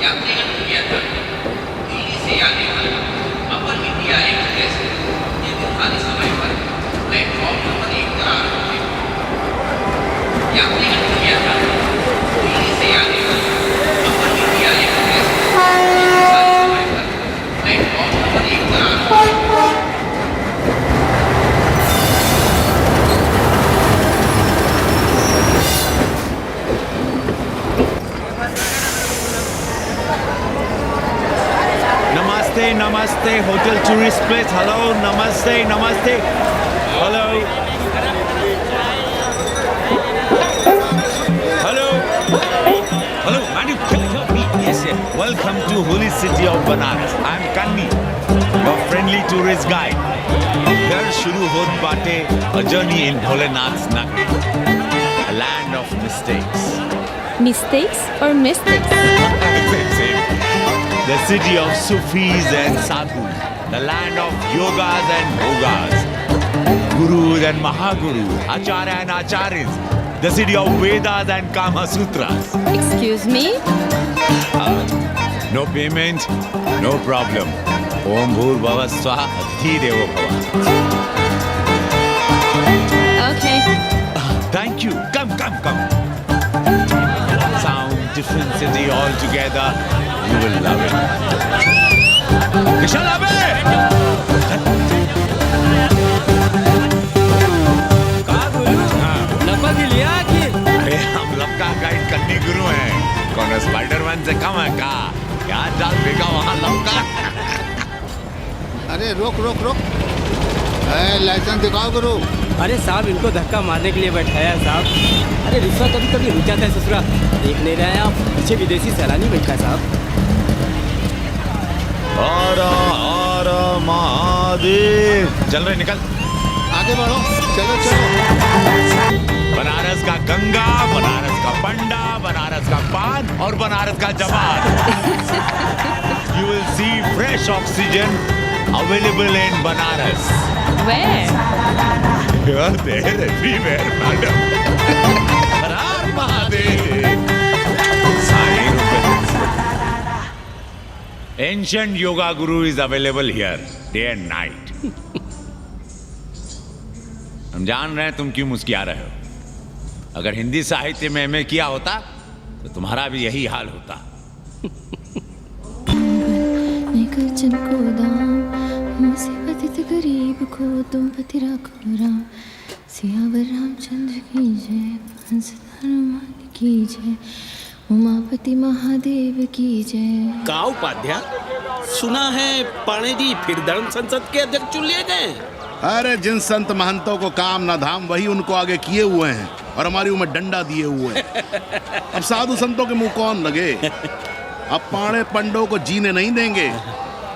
यात्रीगण को किया था दिल्ली से आने वाला अपर इंडिया एक्सप्रेस निर्धारित समय पर प्लेटफॉर्म नंबर 1 पर आ रहे थे। यात्रीगण को किया था दिल्ली से आने वाला अपर इंडिया एक्सप्रेस निर्धारित समय पर प्लेटफॉर्म नंबर 1 पर आ रहे थे। Namaste, hotel tourist place. Hello, namaste. Hello. Man, you can help me. Yes. Welcome to holy city of Banaras. I am Kanni, your friendly tourist guide. Here shuru hot baate a journey in Bholenath's Nagari, a land of mistakes. Mistakes or mystics? Same. The city of Sufis and Sadhus, the land of yogas and bhogas, gurus and mahagurus, acharya and acharyas, the city of Vedas and Kama Sutras. Excuse me? No payment, no problem. Om Bhur Bhava Swaha Adhi Devo Bhava. Okay. Thank you. Come. Sound, different city altogether. You will love it. Kishal Abe! अरे हम लपका guide कन्नी गुरु हैं। कौन Spiderman से कम है का? क्या जाल फेंका वहाँ लपका? अरे रोक लाइसेंस दिखाओ गुरु। अरे साहब, इनको धक्का मारने के लिए बैठाया है साहब। अरे रिश्वत कभी रुक जाता है ससुरा। देख नहीं रहे हैं आप, पीछे विदेशी सैलानी बैठा है साहब। हर महादेव। चल रहे, निकल। आगे बढ़ो, चलो। बनारस का गंगा, बनारस का पंडा, बनारस का पान और बनारस का जवान। You will see fresh oxygen available in Banaras. Where? You are there everywhere, madam. हर हर महादेव। साईं रूप। Ancient yoga guru is available here day and night. हम जान रहे हैं तुम क्यों मुस्कुरा रहे हो। अगर हिंदी साहित्य में एमए किया होता तो तुम्हारा भी यही हाल होता। को दाम मुसीबत गरीब को तुम पति राखो राम। सियावर रामचंद्र की जय, हंस हनुमान की जय, उमापति महादेव की जय। का उपाध्याय, सुना है पाणे जी फिर धर्म संसद के अध्यक्ष चुन लिए गए। अरे जिन संत महंतों को काम न धाम वही उनको आगे किए हुए हैं और हमारी उम्र डंडा दिए हुए हैं। अब साधु संतों के मुंह कौन लगे। अब पाणे पंडों को जीने नहीं देंगे।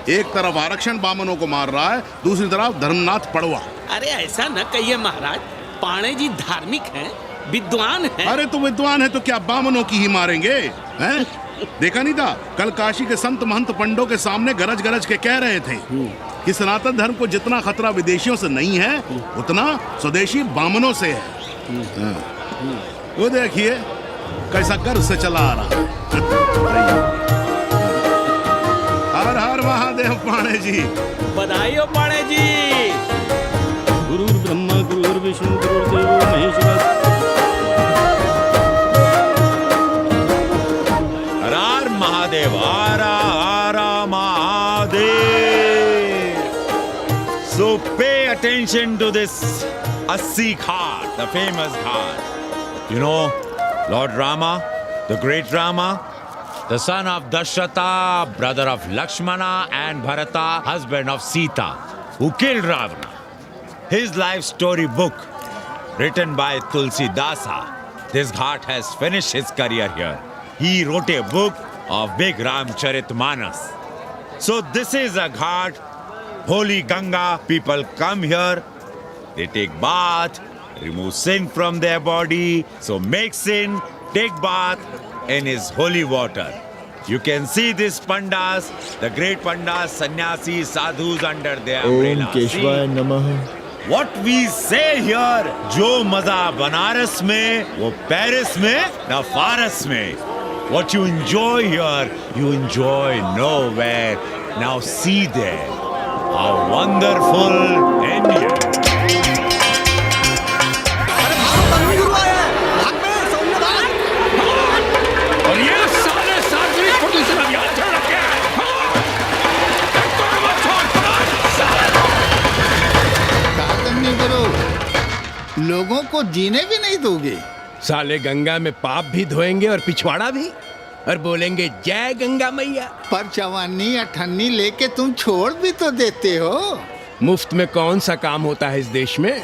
एक तरफ आरक्षण बामनों को मार रहा है, दूसरी तरफ धर्मनाथ पड़वा। अरे ऐसा न कहिए महाराज, पाणे जी धार्मिक हैं, विद्वान हैं। अरे तो विद्वान है तो क्या बामनों की ही मारेंगे हैं? देखा नहीं था कल काशी के संत महंत पंडों के सामने गरज के कह रहे थे कि सनातन धर्म को जितना खतरा विदेशियों से नहीं है उतना स्वदेशी बामनों से है। वो देखिए कैसा गर्व से चला आ रहा। हर हर महादेव पाणे जी। बधाई हो पाणे जी। गुरुर् ब्रह्मा गुरुर्विष्णु गुरुर्देवो महेश्वर। हर हर महादेव। हर Mahadev. So pay attention to this Assi Ghat, the famous ghat. You know Lord Rama, the great Rama, the son of Dashrata, brother of Lakshmana, and Bharata, husband of Sita, who killed Ravana. His life story book, written by Tulsi Dasa. This ghat has finished his career here. He wrote a book of Big Ramcharitmanas. So this is a ghat, holy Ganga. People come here, they take bath, remove sin from their body. So make sin, take bath in his holy water. You can see these pandas, the great pandas, sannyasis, sadhus under their umbrella. Om Keshvaya Namaha. What we say here, जो मजा बनारस में वो Paris में न फारस में। What you enjoy here, you enjoy nowhere. Now see there. A wonderful India. और ये सारे सार्वजनिक प्रदूषण अभियान चल रखे हैं। नहीं करो, लोगों को जीने भी नहीं दोगे। साले गंगा में पाप भी धोएंगे और पिछवाड़ा भी, और बोलेंगे जय गंगा मैया। पर चवानी अठन्नी लेके तुम छोड़ भी तो देते हो। मुफ्त में कौन सा काम होता है इस देश में?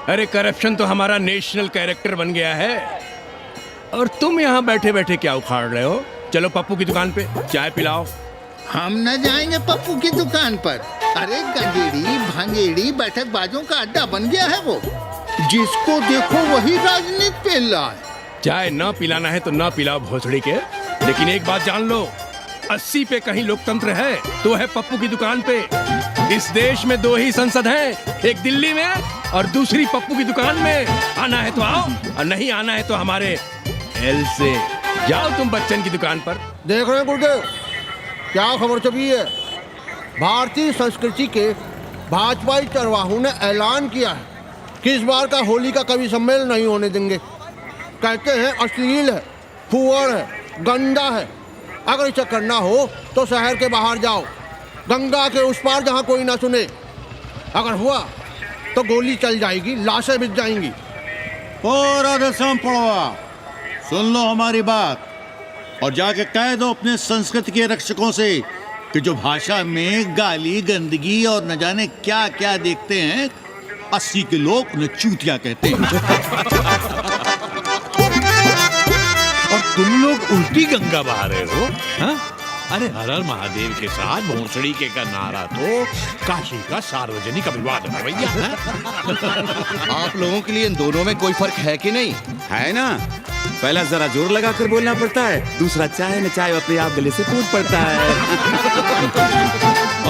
अरे करप्शन तो हमारा नेशनल कैरेक्टर बन गया है। और तुम यहाँ बैठे बैठे क्या उखाड़ रहे हो? चलो पप्पू की दुकान पे चाय पिलाओ। हम न जाएंगे पप्पू की दुकान पर। अरे गंजेड़ी भांगेड़ी बैठक बाजों का अड्डा बन गया है वो। जिसको देखो वही राजनीति पेल रहा है। चाय न पिलाना है तो न पिलाओ भोसड़ी के, लेकिन एक बात जान लो, 80 पे कहीं लोकतंत्र है तो है पप्पू की दुकान पे। इस देश में 2 ही संसद हैं, एक दिल्ली में और दूसरी पप्पू की दुकान में। आना है तो आओ और नहीं आना है तो हमारे एल से जाओ तुम बच्चन की दुकान पर। देख रहे हैं गुरुदेव, क्या खबर छपी है? भारतीय संस्कृति के भाजपाई चरवाहों ने ऐलान किया है कि इस बार का होली का कवि सम्मेलन नहीं होने देंगे। कहते हैं अश्लील है, फुअर है, गंदा है। अगर इसे करना हो तो शहर के बाहर जाओ, गंगा के उस पार जहाँ कोई ना सुने। अगर हुआ तो गोली चल जाएगी, लाशें बिक जाएंगी। और राधेश्याम पड़वा, सुन लो हमारी बात और जाके कह दो अपने संस्कृति के रक्षकों से कि जो भाषा में गाली गंदगी और न जाने क्या क्या देखते हैं, 80 के लोग उन्हें चूतिया कहते हैं। और तुम लोग उल्टी गंगा बहा रहे हो, हाँ? अरे हर हर महादेव के साथ भोसड़ी के का नारा तो काशी का सार्वजनिक अभिवादन है भैया। आप लोगों के लिए इन दोनों में कोई फर्क है कि नहीं? है ना, पहला जरा जोर लगा कर बोलना पड़ता है, दूसरा चाहे न चाहे अपने आप गले से फूट पड़ता है।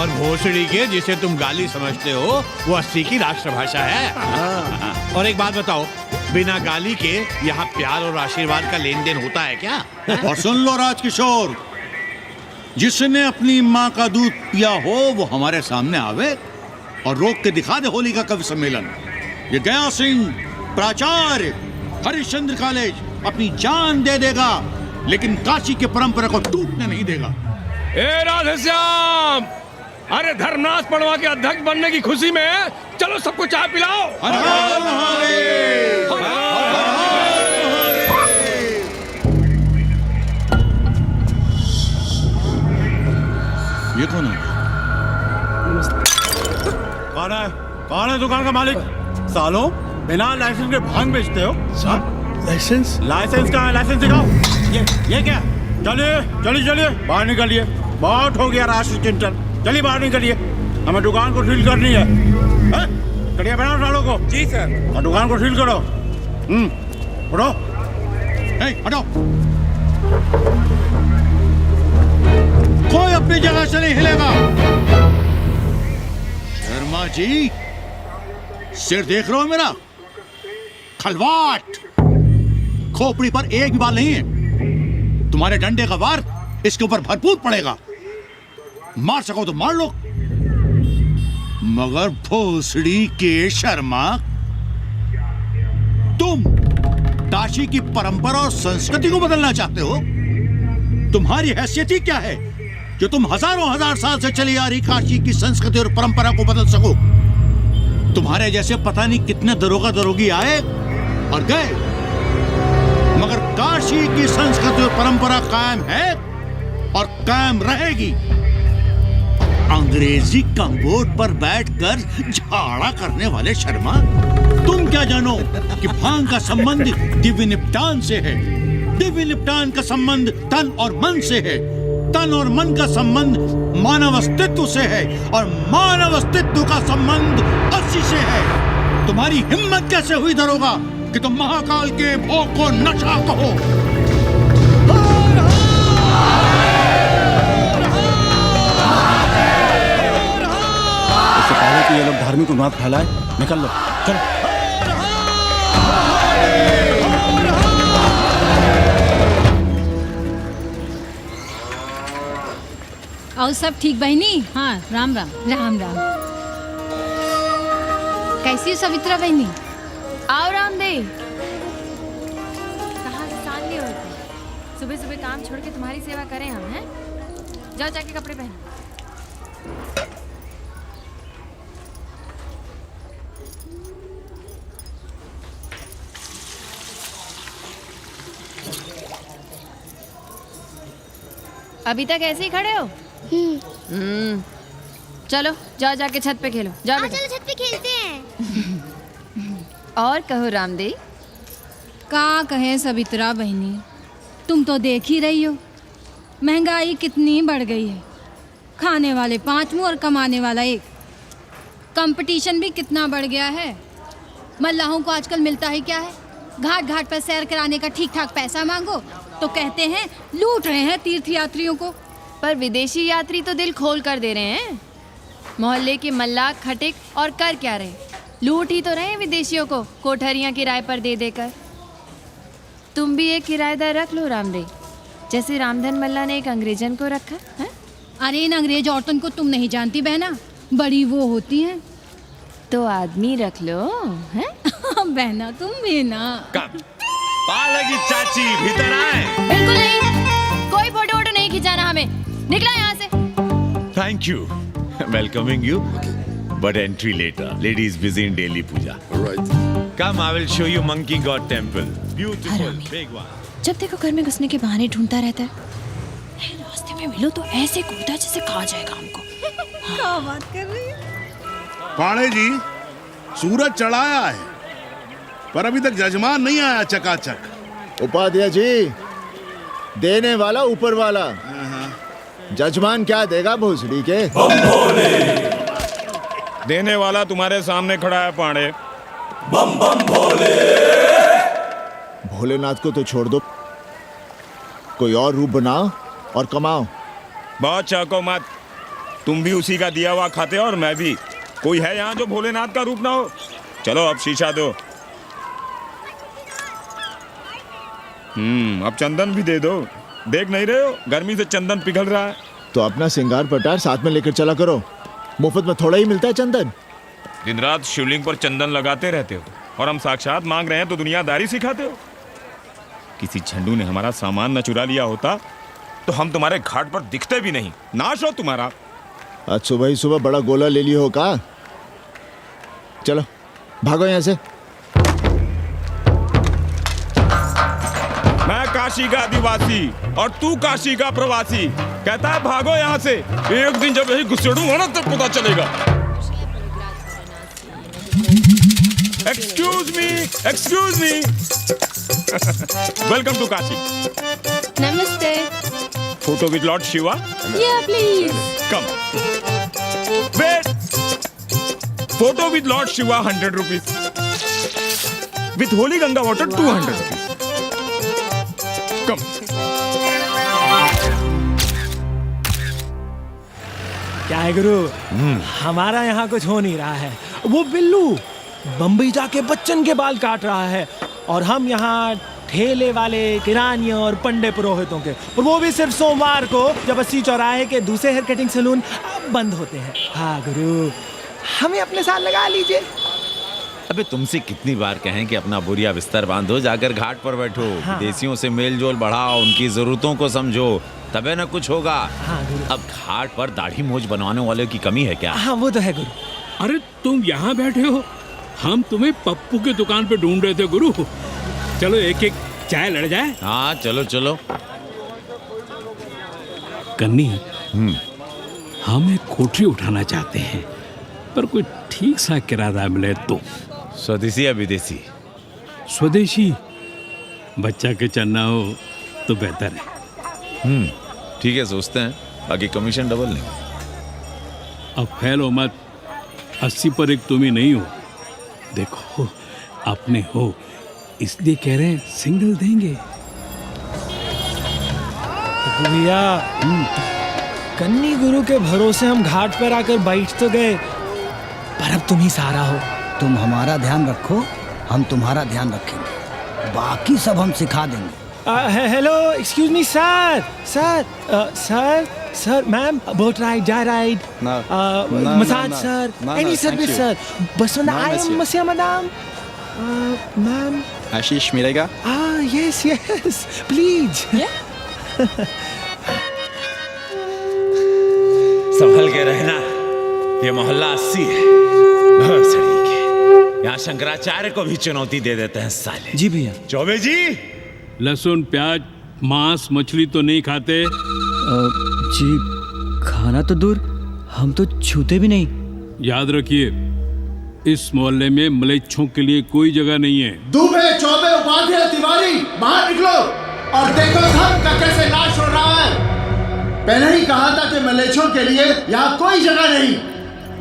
और भोसड़ी के जिसे तुम गाली समझते हो वो 80 की राष्ट्रभाषा है। और एक बात बताओ, बिना गाली के यहाँ प्यार और आशीर्वाद का लेन देन होता है क्या? और सुन लो राजकिशोर, जिसने अपनी माँ का दूध पिया हो वो हमारे सामने आवे और रोक के दिखा दे होली का कवि सम्मेलन। ये गया सिंह प्राचार्य हरिश्चंद्र कॉलेज अपनी जान दे देगा, लेकिन काशी की परंपरा को टूटने नहीं देगा। ए राधेश्याम, अरे धर्मनाथ पड़वा के अध्यक्ष बनने की खुशी में चलो सबको चाय पिलाओ। हर हर महादेव, हर हर ये कौन है? कौन है दुकान का मालिक? सालों बिना लाइसेंस के भांग बेचते हो? लाइसेंस कहाँ है? लाइसेंस दिखाओ। ये क्या? चलिए बाहर निकलिए। बहुत हो गया राष्ट्रीय चिंतन, चलिए बाहर निकलिए। हमें दुकान को सील करनी है। कड़िया बनाओ सालों को। जी सर। और दुकान को सील करो। उठो, हटो। कोई अपनी जगह से नहीं हिलेगा। शर्मा जी, सिर देख रहे हो मेरा? खलवाट, खोपड़ी पर एक भी बाल नहीं है। तुम्हारे डंडे का वार इसके ऊपर भरपूर पड़ेगा। मार सको तो मार लो, मगर भोसड़ी के शर्मा, तुम काशी की परंपरा और संस्कृति को बदलना चाहते हो? तुम्हारी हैसियत ही क्या है जो तुम हजार साल से चली आ रही काशी की संस्कृति और परंपरा को बदल सको? तुम्हारे जैसे पता नहीं कितने दरोगा दरोगी आए और गए, मगर काशी की संस्कृति और परंपरा कायम है और कायम रहेगी। अंग्रेजी कम्बोर्ड पर बैठकर झाड़ा करने वाले शर्मा, तुम क्या जानो कि भांग का संबंध दिव्य निपटान से है। दिव्य निपटान का संबंध तन और मन से है। तन और मन का संबंध मानव अस्तित्व से है और मानव अस्तित्व का संबंध 80 से है। तुम्हारी हिम्मत कैसे हुई दरोगा कि तुम महाकाल के भोग को नशा कहो? इससे पहले कि ये लोग धार्मिक उन्माद फैलाए, निकल लो, चलो। और सब ठीक बहनी? हाँ, राम राम। राम राम। कैसी हो सवित्रा बहनी? आओ रामदेव। कहाँ से सान लिए होते? सुबह सुबह काम छोड़ के तुम्हारी सेवा करें हम, हैं? जाओ जाके कपड़े पहनो। अभी तक ऐसे ही खड़े हो? चलो जाओ जाके छत पे खेलो। जाओ बेटा। चलो छत पे खेलते हैं। और कहो रामदेव। का कहे सवित्रा बहनी, तुम तो देख ही रही हो महंगाई कितनी बढ़ गई है। खाने वाले 5 मुंह और कमाने वाला 1। कंपटीशन भी कितना बढ़ गया है। मल्लाहों को आजकल मिलता ही क्या है? घाट घाट पर सैर कराने का ठीक ठाक पैसा मांगो तो कहते हैं लूट रहे हैं तीर्थ यात्रियों को। पर विदेशी यात्री तो दिल खोल कर दे रहे हैं। मोहल्ले के मल्लाह खटिक और कर क्या रहे? लूट ही तो रहे हैं विदेशियों को कोठरियां किराए पर दे देकर। तुम भी एक किराएदार रख लो रामदेव, जैसे रामधन मल्ला ने एक अंग्रेजन को रखा है। अरे इन अंग्रेज औरतों को तुम नहीं जानती बहना, बड़ी वो होती हैं। तो आदमी रख लो, हैं? बहना तुम भी ना। पालगी चाची भीतर आए। बिल्कुल नहीं, कोई फोटो वोटो नहीं खिंचाना हमें। निकला यहाँ से। Thank you. Welcoming you. But entry later. Lady is busy in daily puja. Alright. Come, I will show you Monkey God Temple. Beautiful, big one. जब देखो घर में घुसने के बहाने ढूंढता रहता है। रास्ते में मिलो तो ऐसे कूदा जैसे खा जाएगा हमको। क्या बात कर रही है? पाणे जी, सूरज चढ़ाया है पर अभी तक जजमान नहीं आया चकाचक। उपाध्याय जी, देने वाला ऊपर वाला, जजमान क्या देगा भोसड़ी के? देने वाला तुम्हारे सामने खड़ा है पांडे। बम बम भोले। भोलेनाथ को तो छोड़ दो, कोई और रूप बनाओ और कमाओ। बहुत चाको मत, तुम भी उसी का दिया हुआ खाते हो और मैं भी। कोई है यहाँ जो भोलेनाथ का रूप ना हो? चलो अब शीशा दो। अब चंदन भी दे दो। देख नहीं रहे हो गर्मी से चंदन पिघल रहा है। तो अपना सिंगार पटार साथ में लेकर चला करो, मुफ्त में थोड़ा ही मिलता है चंदन। दिन रात शिवलिंग पर चंदन लगाते रहते हो और हम साक्षात मांग रहे हैं तो दुनियादारी सिखाते हो। किसी झंडू ने हमारा सामान न चुरा लिया होता तो हम तुम्हारे घाट पर दिखते भी नहीं। नाश हो तुम्हारा। आज सुबह ही सुबह बड़ा गोला ले लियो हो का? चलो भागो यहाँ से। मैं काशी का आदिवासी और तू काशी का प्रवासी। कहता है भागो यहाँ से। एक दिन जब यही घुसेड़ूंगा ना तब पता चलेगा। Excuse me welcome to Kashi. नमस्ते। Photo with Lord Shiva. Yeah, please. Come wait. Photo with Lord Shiva 100 rupees. With holy Ganga water 200 rupees. Come. क्या है गुरु, हमारा यहाँ कुछ हो नहीं रहा है। वो बिल्लू बम्बई जाके बच्चन के बाल काट रहा है और हम यहाँ ठेले वाले, किरानियों और पंडे पुरोहितों के, और वो भी सिर्फ सोमवार को, जब 80 चौराहे के दूसरे हेयर कटिंग सैलून बंद होते हैं। हाँ गुरु, हमें अपने साथ लगा लीजिए। अबे तुमसे कितनी बार कहें कि अपना बोरिया बिस्तर बांधो, जाकर घाट पर बैठो। हाँ। विदेशियों से मेल जोल बढ़ाओ, उनकी जरूरतों को समझो, तबे न कुछ होगा। हाँ, अब घाट पर दाढ़ी मोछ बनवाने वाले की कमी है क्या? हाँ वो तो है गुरु। अरे तुम यहाँ बैठे हो, हम तुम्हें पप्पू की दुकान पे ढूंढ रहे थे गुरु। चलो एक एक चाय लड़ जाए। हाँ चलो चलो। कन्नी, हम एक कोठरी उठाना चाहते हैं पर कोई ठीक सा किराया मिले तो। स्वदेशी या विदेशी? स्वदेशी। बच्चा के चन्ना हो तो बेहतर है। ठीक है, सोचते हैं, बाकी कमीशन डबल नहीं। अब फैलो मत, 80 पर एक तुम ही नहीं हो। देखो अपने हो इसलिए कह रहे हैं, सिंगल देंगे। भैया, कन्नी गुरु के भरोसे हम घाट पर आकर बैठ तो गए, पर अब तुम ही सहारा हो। तुम हमारा ध्यान रखो, हम तुम्हारा ध्यान रखेंगे, बाकी सब हम सिखा देंगे। Hello excuse me sir ma'am boat ride जा ride massage sir any service sir बस आई एम मसिया मैडम मैम आशीष मिलेगा यस प्लीज संभल के रहना, ये मोहल्ला 80 है भवसड़ी के। यहाँ शंकराचार्य को भी चुनौती दे देते हैं साले। जी भैया। चौबे जी, लहसुन प्याज मांस मछली तो नहीं खाते? जी खाना तो दूर, हम तो छूते भी नहीं। याद रखिए, इस मोहल्ले में मलेच्छों के लिए कोई जगह नहीं है। दुबे चौबे उपाध्याय तिवारी बाहर निकलो और देखो धर्म का कैसे नाश हो रहा है। पहले ही कहा था कि मलेच्छों के लिए यहाँ कोई जगह नहीं,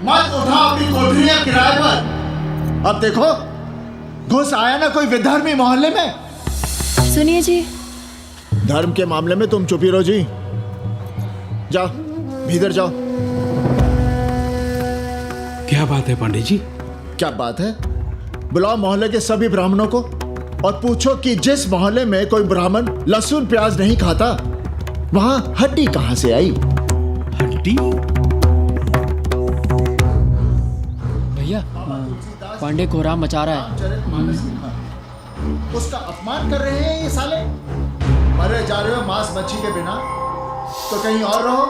मत उठाओ अपनी कोठरियां किराए पर। अब देखो घुस आया ना कोई विधर्मी मोहल्ले में। सुनिए जी, धर्म के मामले में तुम चुप ही रहो जी। जाओ भीतर जाओ। क्या बात है पांडे जी? क्या बात है? बुलाओ मोहल्ले के सभी ब्राह्मणों को और पूछो कि जिस मोहल्ले में कोई ब्राह्मण लहसुन प्याज नहीं खाता, वहां हड्डी कहां से आई? हड्डी? भैया पांडे कोहराम मचा रहा है। उसका अपमान कर रहे हैं ये साले। मरे जा रहे हो मांस मच्छी के बिना, तो कहीं और रहो।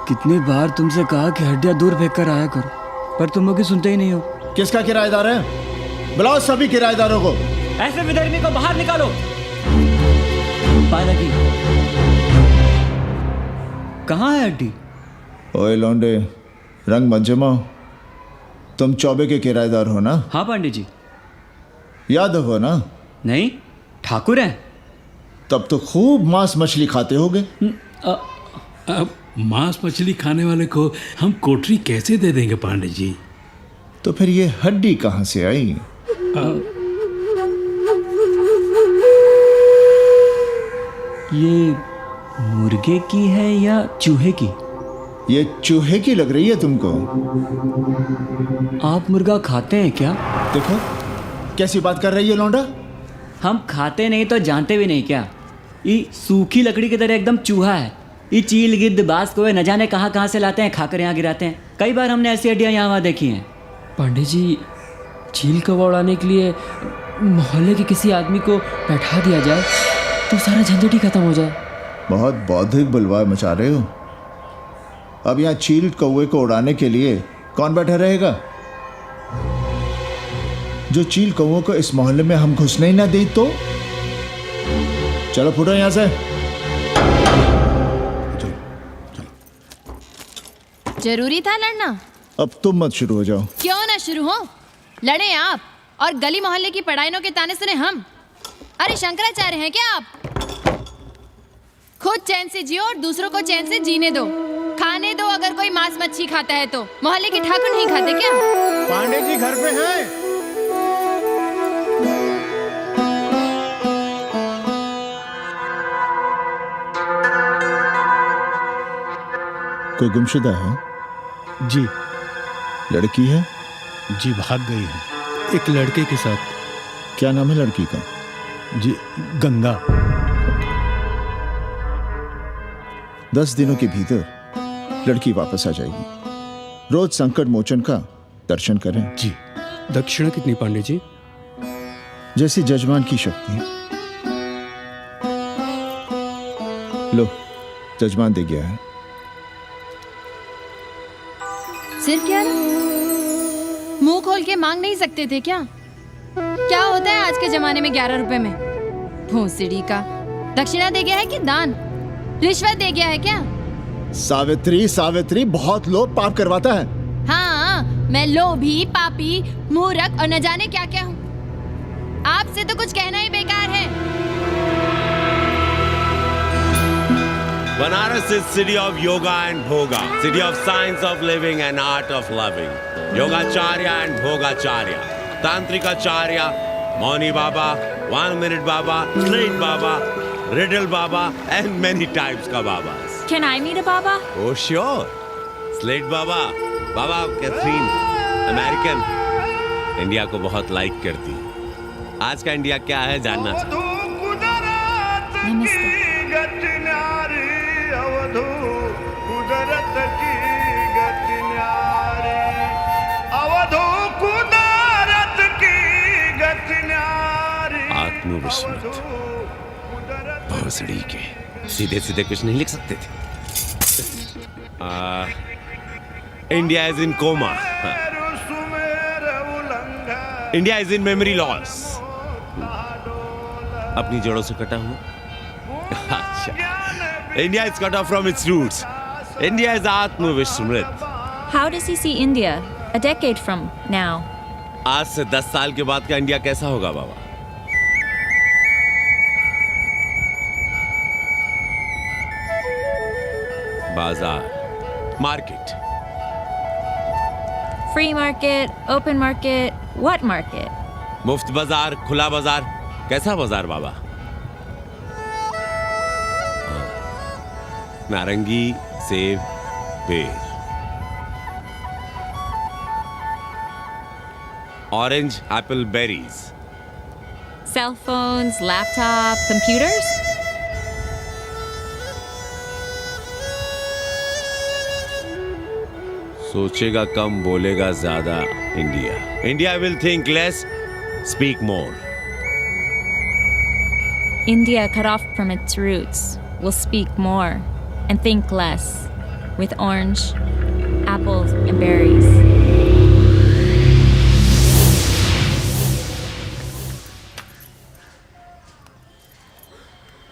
कितनी बार तुमसे कहा कि हड्डियां दूर फेंक कर आया करो, पर तुम लोग सुनते ही नहीं हो। किसका किराएदार है? बुलाओ सभी किराएदारों को। ऐसे विधर्मी को बाहर निकालो। पायला की कहाँ है हड्डी? ओए लौंडे, रंग मत जमाओ। तुम चौबे के किराएदार हो ना? हाँ पांडे जी। यादव हो ना? नहीं, ठाकुर हैं। तब तो खूब मांस मछली खाते होगे। अब मांस मछली खाने वाले को हम कोठरी कैसे दे देंगे पांडे जी? तो फिर ये हड्डी कहाँ से आई? ये मुर्गे की है या चूहे की? ये चूहे की लग रही है तुमको। आप मुर्गा खाते हैं क्या? देखो कैसी बात कर रही है लौंडा। हम खाते नहीं तो जानते भी नहीं क्या? ये सूखी लकड़ी की तरह एकदम चूहा है। ये चील गिद्ध बाज को न जाने कहाँ से लाते हैं, खाकर यहाँ गिराते हैं। कई बार हमने ऐसी हड्डियाँ यहाँ वहाँ देखी हैं। पांडे जी, चील कौवा उड़ाने के लिए मोहल्ले के किसी आदमी को बैठा दिया जाए तो सारा झंझट ही खत्म हो जाए। बहुत बौद्धिक बुलवा मचा रहे हो। अब यहाँ चील कौवे को उड़ाने के लिए कौन बैठा रहेगा? जो चील कौवों को इस मोहल्ले में हम घुसने ही ना दे तो। चलो फुटो यहाँ से। जरूरी था लड़ना? अब तुम मत शुरू हो जाओ। क्यों ना शुरू हो? लड़े आप और गली मोहल्ले की पढ़ाइयों के ताने सुने हम। अरे शंकराचार्य हैं क्या आप? खुद चैन से जियो और दूसरों को चैन से जीने दो। खाने दो अगर कोई मांस मच्छी खाता है तो। मोहल्ले के ठाकुर नहीं खाते क्या? पांडे जी घर पे हैं? कोई गुमशुदा है? जी। लड़की है? जी भाग गई है एक लड़के के साथ। क्या नाम है लड़की का? जी गंगा। 10 दिनों के भीतर लड़की वापस आ जाएगी। रोज संकट मोचन का दर्शन करें। जी। दक्षिणा कितनी पांडे जी? जैसी जजमान की शक्ति। लो जजमान दे गया है। सिर क्या? मुंह खोल के मांग नहीं सकते थे क्या? क्या होता है आज के जमाने में 11 रुपए में? भोंसड़ी का। दक्षिणा दे गया है कि दान? रिश्वत दे गया है क्या? सावित्री, सावित्री बहुत लोभ पाप करवाता है। हाँ, मैं लोभी, पापी, मूर्ख और न जाने क्या क्या हूँ। आपसे तो कुछ कहना ही बेकार है। Banaras is city of yoga and bhoga, city of science of living and art of loving. Yogacharya and Bhogacharya, Tantrikacharya, Mauni Baba, 1 Minute Baba, Straight Baba, Riddle Baba, and many types ka Babas. Can I meet a Baba? Oh sure, Slate Baba, Baba Catherine, American, India को बहुत like करती। आज का India क्या है जानना चाहते? आत्मविस्मृत भोसड़ी के सीधे सीधे कुछ नहीं लिख सकते थे। India is in coma. India is in memory loss. अपनी जड़ों से कटा हुआ। अच्छा, India is cut off from its roots. India is आत्मविस्मृत। How does he see India a decade from now? आज से 10 साल के बाद का इंडिया कैसा होगा बाबा? बाजार, market. Free market, open market, what market? मुफ्त बाजार, खुला बाजार, कैसा बाजार बाबा? नारंगी, सेब, पेड़। Orange, apple, berries. Cell phones, laptop, computers? सोचेगा कम, बोलेगा ज्यादा। India. India will think less, speak more. India, cut off from its roots, will speak more and think less, with orange, apples, and berries.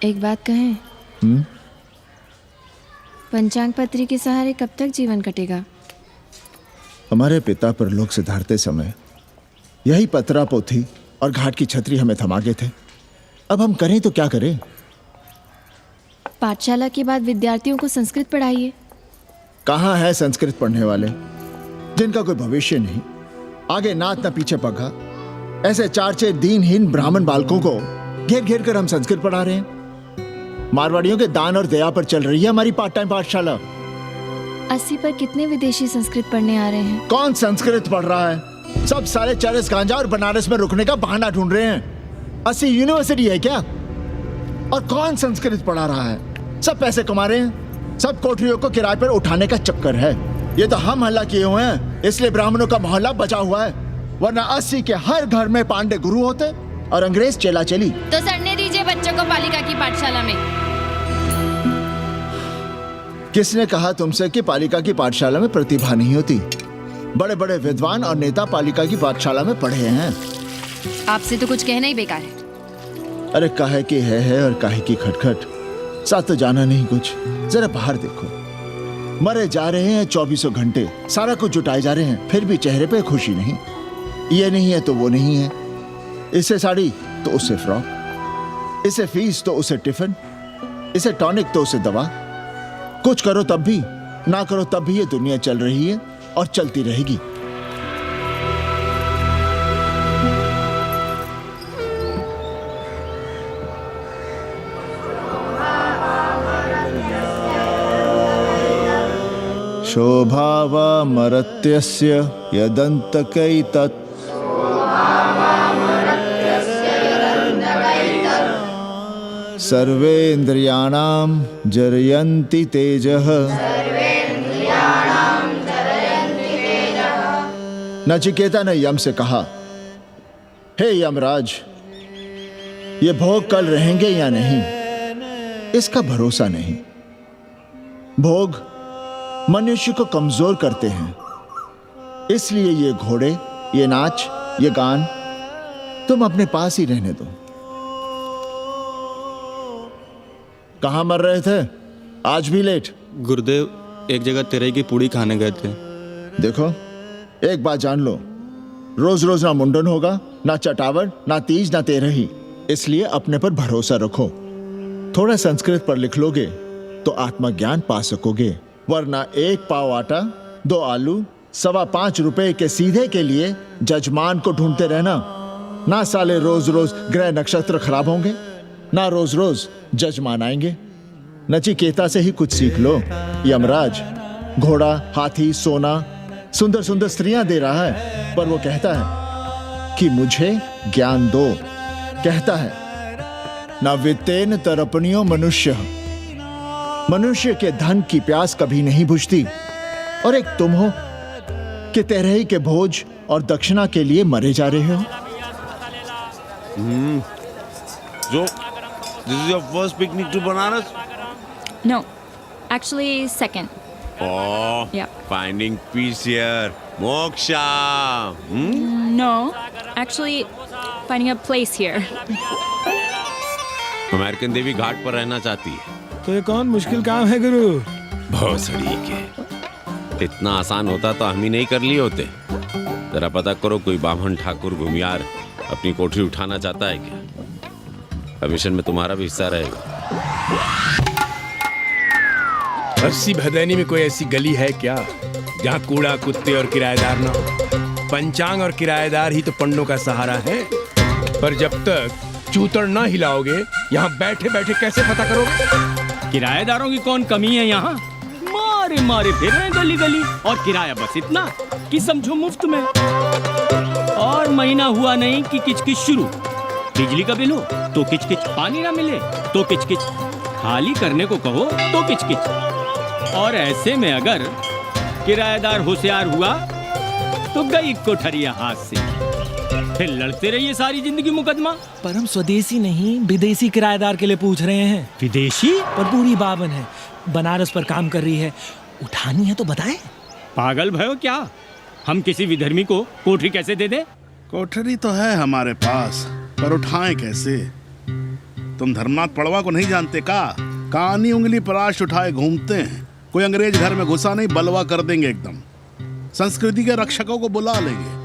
एक बात कहें? पंचांग पत्री के सहारे कब तक जीवन कटेगा? हमारे पिता परलोक सिधारते समय यही पतरा पोथी और घाट की छतरी हमें थमा गए थे। अब हम करें तो क्या करें? पाठशाला के बाद विद्यार्थियों को संस्कृत पढ़ाइए। कहाँ है संस्कृत पढ़ने वाले जिनका कोई भविष्य नहीं, आगे नात न पीछे पगा। ऐसे 4-6 दीनहीन ब्राह्मण बालकों को घेर घेर कर हम संस्कृत पढ़ा रहे हैं। मारवाड़ियों के दान और दया पर चल रही है हमारी पार्ट टाइम पाठशाला। 80 पर कितने विदेशी संस्कृत पढ़ने आ रहे हैं? कौन संस्कृत पढ़ रहा है? सब सारे चरस गांजा और बनारस में रुकने का बहाना ढूंढ रहे हैं। 80 यूनिवर्सिटी है क्या? और कौन संस्कृत पढ़ा रहा है? सब पैसे कमा रहे हैं। सब कोठरियों को किराए पर उठाने का चक्कर है। ये तो हम हल्ला किए हुए हैं, इसलिए ब्राह्मणों का मोहल्ला बचा हुआ है। वरना 80 के हर घर में पांडे गुरु होते और अंग्रेज चेला चली। तो सड़ने दीजिए बच्चों को पालिका की पाठशाला में। किसने कहा तुमसे कि पालिका की पाठशाला में प्रतिभा नहीं होती? बड़े बड़े विद्वान और नेता पालिका की पाठशाला में पढ़े हैं। आपसे तो कुछ कहना ही बेकार है। अरे काहे की है और काहे की खटखट। साथ तो जाना नहीं कुछ। जरा बाहर देखो, मरे जा रहे हैं 24 घंटे, सारा कुछ जुटाए जा रहे हैं, फिर भी चेहरे पे खुशी नहीं। ये नहीं है तो वो नहीं है, इसे साड़ी तो उससे फ्रॉक, इसे फीस तो उसे टिफिन, इसे टॉनिक तो उसे दवा। कुछ करो तब भी, ना करो तब भी ये दुनिया चल रही है और चलती रहेगी। शोभावा मरत्यस्य यदन्तकैतत् सर्वेन्द्रियाणां जरयन्ति तेजः। नचिकेता ने यम से कहा, हे यमराज, ये भोग कल रहेंगे या नहीं, इसका भरोसा नहीं। भोग मनुष्य को कमजोर करते हैं, इसलिए ये घोड़े, ये नाच, ये गान तुम अपने पास ही रहने दो। कहाँ मर रहे थे? आज भी लेट? गुरुदेव, एक जगह तेरई की पूड़ी खाने गए थे। देखो, एक बात जान लो, रोज रोज ना मुंडन होगा, ना चटावट, ना तीज, ना तेरही। इसलिए अपने पर भरोसा रखो। थोड़ा संस्कृत पर लिख लोगे तो आत्मज्ञान पा सकोगे, वरना 1 पाव आटा, 2 आलू, 5.25 रुपए के सीधे के लिए जजमान को ढूंढते रहना। ना साले रोज रोज ग्रह नक्षत्र खराब होंगे, ना रोज रोज जजमान आएंगे। नचिकेता से ही कुछ सीख लो। यमराज घोड़ा, हाथी, सोना, सुंदर सुंदर स्त्रियां दे रहा है, पर वो कहता है कि मुझे ज्ञान दो। कहता है ना वित्तेन तरपणियो मनुष्य। मनुष्य के धन की प्यास कभी नहीं बुझती, और एक तुम हो कि तेरही के भोज और दक्षिणा के लिए मरे जा रहे हो। So, this is your first picnic to Banaras? No, actually, second. Oh, Yeah. finding peace here. Moksha. No, actually, finding a place here. American देवी घाट पर रहना चाहती है। तो ये कौन मुश्किल काम है गुरु? भोसड़ी के। इतना आसान होता तो हम ही नहीं कर लिए होते। जरा पता करो कोई बामन ठाकुर घुमियार अपनी कोठरी उठाना चाहता है क्या? कमीशन में तुम्हारा भी हिस्सा रहेगा। 80 भदैनी में कोई ऐसी गली है क्या जहाँ कूड़ा कुत्ते और किराएदार ना हो? पंचांग और किराएदार ही तो पंडों का सहारा है। पर जब तक चूतड़ ना हिलाओगे यहाँ बैठे बैठे कैसे पता करोगे? किराएदारों की कौन कमी है यहाँ? मारे मारे फिर रहे गली गली, और किराया बस इतना कि समझो मुफ्त में। और महीना हुआ नहीं कि किचकिच शुरू। बिजली का बिल हो तो किचकिच, पानी ना मिले तो किचकिच, खाली करने को कहो तो किचकिच। और ऐसे में अगर किराएदार होशियार हुआ तो गई कोठरिया हाथ से, फिर लड़ते रहिए सारी जिंदगी मुकदमा। पर हम स्वदेशी नहीं विदेशी किराएदार के लिए पूछ रहे हैं। विदेशी? पर बूढ़ी बाबन है, बनारस पर काम कर रही है, उठानी है तो बताएं। पागल भयो क्या? हम किसी विधर्मी को कोठरी कैसे दे दें? कोठरी तो है हमारे पास, पर उठाएं कैसे? तुम धर्मनाथ पड़वा को नहीं जानते का? कानी उंगली पराश उठाए घूमते हैं। कोई अंग्रेज घर में घुसा नहीं, बलवा कर देंगे एकदम। संस्कृति के रक्षकों को बुला लेंगे,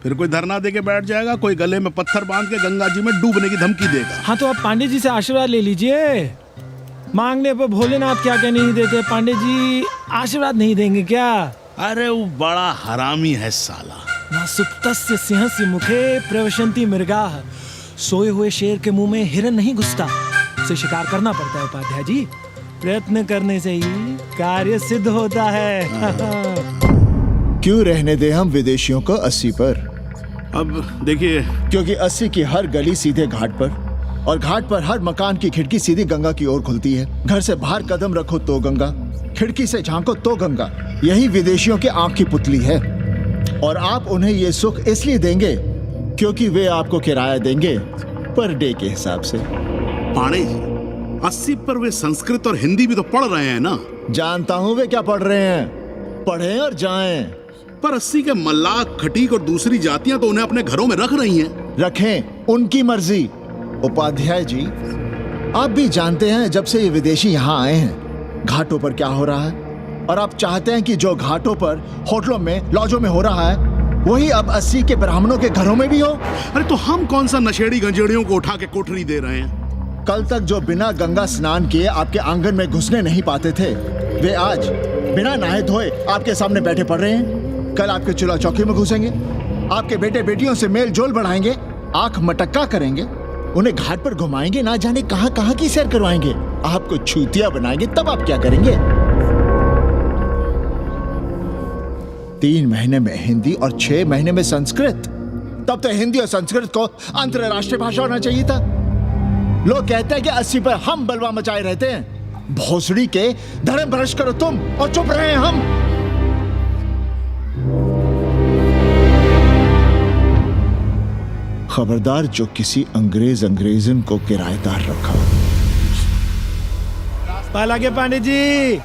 फिर कोई धरना दे के बैठ जाएगा, कोई गले में पत्थर बांध के गंगा जी में डूबने की धमकी देगा। हाँ तो आप पांडे जी से आशीर्वाद ले लीजिए। मांगने पर भोलेनाथ क्या क्या नहीं देते, पांडे जी आशीर्वाद नहीं देंगे क्या? अरे वो बड़ा हरामी है साला। ना सुप्तस्य सिंहस्य मुखे प्रवशन्ति मृगाः। सोए हुए शेर के मुंह में हिरन नहीं घुसता, उसे शिकार करना पड़ता है उपाध्याय जी। प्रयत्न करने से ही कार्य सिद्ध होता है। क्यों रहने दे हम विदेशियों को 80 पर? अब देखिए, क्योंकि 80 की हर गली सीधे घाट पर, और घाट पर हर मकान की खिड़की सीधी गंगा की ओर खुलती है। घर से बाहर कदम रखो तो गंगा, खिड़की से झांको तो गंगा। यही विदेशियों की आंख की पुतली है, और आप उन्हें ये सुख इसलिए देंगे क्योंकि वे आपको किराया देंगे पर डे के हिसाब से। पाणे जी, 80 पर वे संस्कृत और हिंदी भी तो पढ़ रहे हैं ना? जानता हूँ वे क्या पढ़ रहे हैं, पढ़ें और जाएं। पर 80 के मल्लाक, खटीक और दूसरी जातियां तो उन्हें अपने घरों में रख रही हैं। रखें, उनकी मर्जी। उपाध्याय जी, आप भी जानते हैं जब से ये विदेशी यहाँ आए हैं घाटों पर क्या हो रहा है, और आप चाहते हैं कि जो घाटों पर, होटलों में, लॉजों में हो रहा है वही अब 80 के ब्राह्मणों के घरों में भी हो। अरे तो हम कौन सा नशेड़ी गंजेड़ियों को उठा के कोठरी दे रहे हैं? कल तक जो बिना गंगा स्नान किए आपके आंगन में घुसने नहीं पाते थे, वे आज बिना नहाए धोए आपके सामने बैठे पड़ रहे हैं। कल आपके चूल्हा चौकी में घुसेंगे, आपके बेटे बेटियों से मेल जोल बढ़ाएंगे, आंख मटक्का करेंगे, उन्हें घाट पर घुमाएंगे, ना जाने कहां कहां की सैर करवाएंगे, आपको छूतिया बनाएंगे। तब आप क्या करेंगे? 3 महीने में हिंदी और 6 महीने में संस्कृत। तब तो हिंदी और संस्कृत को अंतरराष्ट्रीय भाषा होना चाहिए था। लोग कहते हैं कि 80 पर हम बलवा मचाए रहते हैं। भोसड़ी के धर्म भ्रष्ट करो तुम और चुप रहे हम। खबरदार जो किसी अंग्रेजन को किराएदार रखा। पाला के पांडे जी,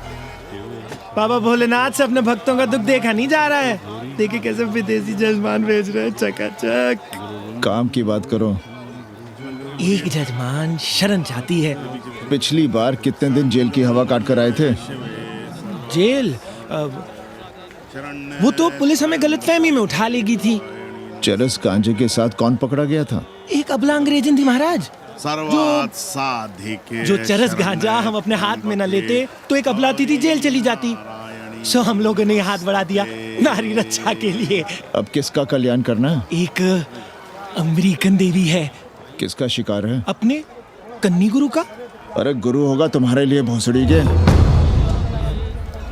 बाबा भोलेनाथ से अपने भक्तों का दुख देखा नहीं जा रहा है। देखिए कैसे विदेशी जजमान भेज रहे हैं, चकाचक। काम की बात करो। एक जजमान शरण चाहती है। पिछली बार कितने दिन जेल की हवा काट कर आए थे? जेल? वो तो पुलिस हमें गलतफहमी में उठा लेगी थी। चरस गांजे के साथ कौन पकड़ा गया था? एक अबला अंग्रेजन थी महाराज। जो चरस गांजा हम अपने हाथ में न लेते तो एक अबला आती थी, जेल चली जाती। सो हम लोगों ने हाथ बढ़ा दिया नारी रक्षा के लिए। अब किसका कल्याण करना है? एक अमेरिकन देवी है। किसका शिकार है? अपने कन्नी गुरु का। अरे गुरु होगा तुम्हारे लिए भोसड़ी के।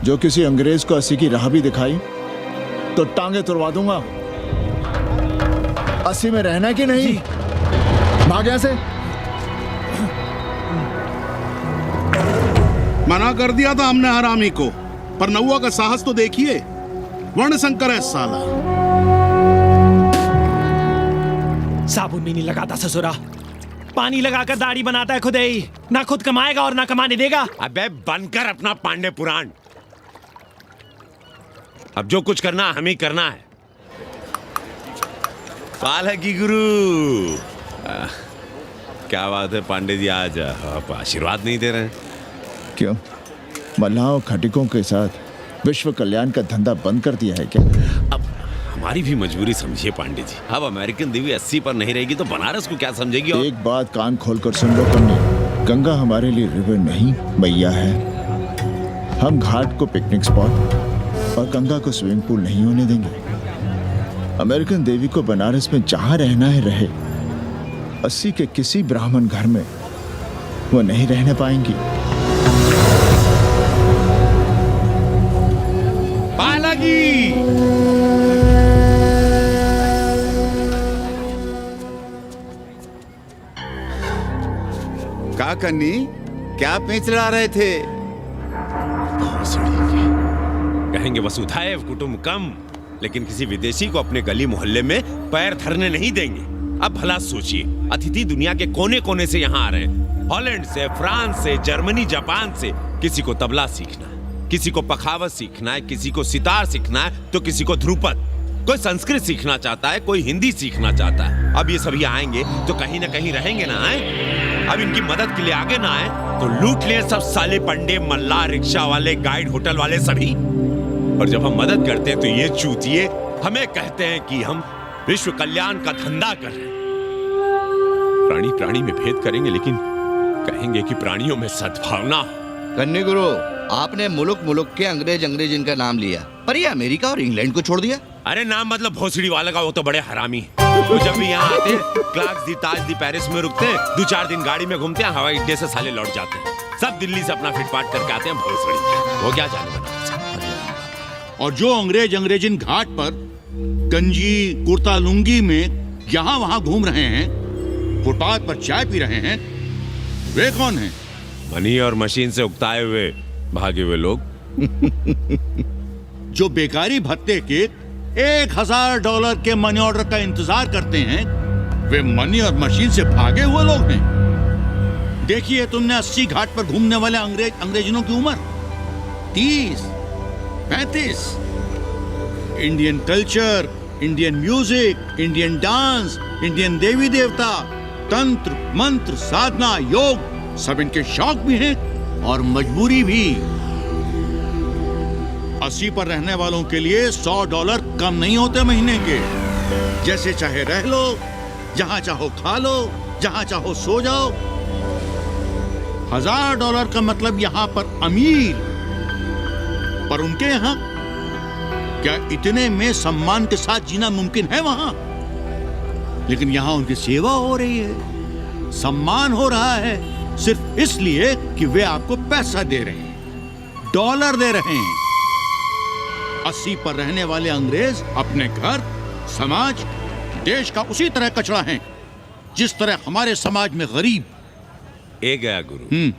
जो किसी अंग्रेज को 80 की राह भी दिखाई तो टांगे तुड़वा दूंगा। 80 में रहना कि नहीं? भाग यहाँ से। मना कर दिया था हमने हरामी को, पर नौआ का साहस तो देखिए, वर्ण संकर है साला। साबुन भी नहीं लगाता ससुरा, पानी लगाकर दाढ़ी बनाता है खुद ही, ना खुद कमाएगा और ना कमाने देगा। अबे बनकर अपना पांडे पुराण, अब जो कुछ करना हम ही करना है। पाल है की गुरु। क्या बात है पांडे जी, आज आप आशीर्वाद नहीं दे रहे हैं? क्यों, मल्लाहों खटिकों के साथ विश्व कल्याण का धंधा बंद कर दिया है क्या? अब हमारी भी मजबूरी समझिए पांडे जी, अब अमेरिकन देवी 80 पर नहीं रहेगी तो बनारस को क्या समझेगी? और... एक बात कान खोलकर सुन लो कन्नी, गंगा हमारे लिए रिवर नहीं मैया है। हम घाट को पिकनिक स्पॉट और गंगा को स्विमिंग पूल नहीं होने देंगे। अमेरिकन देवी को बनारस में जहां रहना है रहे, 80 के किसी ब्राह्मण घर में वो नहीं रहने पाएंगी। बालाजी, का कन्नी, क्या पेंच लड़ा रहे थे? कहेंगे वसुधैव कुटुंबकम, लेकिन किसी विदेशी को अपने गली मोहल्ले में पैर धरने नहीं देंगे। अब भला सोचिए, अतिथि दुनिया के कोने कोने से यहाँ आ रहे हैं, हॉलैंड से, फ्रांस से, जर्मनी, जापान से। किसी को तबला सीखना है, किसी को पखावत सीखना है, किसी को सितार सीखना है, तो किसी को ध्रुपद। कोई संस्कृत सीखना चाहता है, कोई हिंदी सीखना चाहता है। अब ये सभी आएंगे तो कहीं ना कहीं रहेंगे ना, आए? अब इनकी मदद के लिए आगे ना आए तो लूट लिए सब साले पंडे, मल्ला, रिक्शा वाले, गाइड, होटल वाले सभी। और जब हम मदद करते हैं तो ये चूतिए हमें कहते हैं कि हम विश्व कल्याण का धंधा कर रहे हैं। प्राणी प्राणी में भेद करेंगे, लेकिन कहेंगे कि प्राणियों में सद्भावना। कन्नी गुरु, आपने मुल्क मुल्क के अंग्रेज अंग्रेज इनका नाम लिया, पर ये अमेरिका और इंग्लैंड को छोड़ दिया। अरे नाम मतलब भोसड़ी वाले का, वो तो बड़े हरामी है। वो जब भी यहाँ आते क्लार्क्स दी, ताज दी, पेरिस में रुकते हैं, 2-4 दिन गाड़ी में घूमते हैं, हवाई अड्डे से साले लौट जाते हैं। सब दिल्ली से अपना फिटपाट करके आते हैं भोसड़ी। वो क्या जाने बना। और जो अंग्रेज अंग्रेजिन घाट पर गंजी कुर्ता लुंगी में यहाँ वहाँ घूम रहे हैं, फुटपाथ पर चाय पी रहे हैं, वे कौन हैं? मनी और मशीन से उकताए हुए भागे हुए लोग। जो बेकारी भत्ते के $1000 के मनी ऑर्डर का इंतजार करते हैं, वे मनी और मशीन से भागे हुए लोग हैं। देखिए तुमने 80 घाट पर घूमने वाले अंग्रेजों की उम्र 30-35। Indian culture, Indian music, Indian dance, Indian देवी देवता, तंत्र मंत्र, साधना, योग, सब इनके शौक भी हैं और मजबूरी भी। 80 पर रहने वालों के लिए $100 कम नहीं होते महीने के। जैसे चाहे रह लो, जहां चाहो खा लो, जहां चाहो सो जाओ। $1000 का मतलब यहां पर अमीर, पर उनके यहां क्या इतने में सम्मान के साथ जीना मुमकिन है वहां? लेकिन यहां उनकी सेवा हो रही है, सम्मान हो रहा है, सिर्फ इसलिए कि वे आपको पैसा दे रहे हैं, डॉलर दे रहे हैं। 80 पर रहने वाले अंग्रेज अपने घर, समाज, देश का उसी तरह कचरा हैं जिस तरह हमारे समाज में गरीब। ए गया गुरु,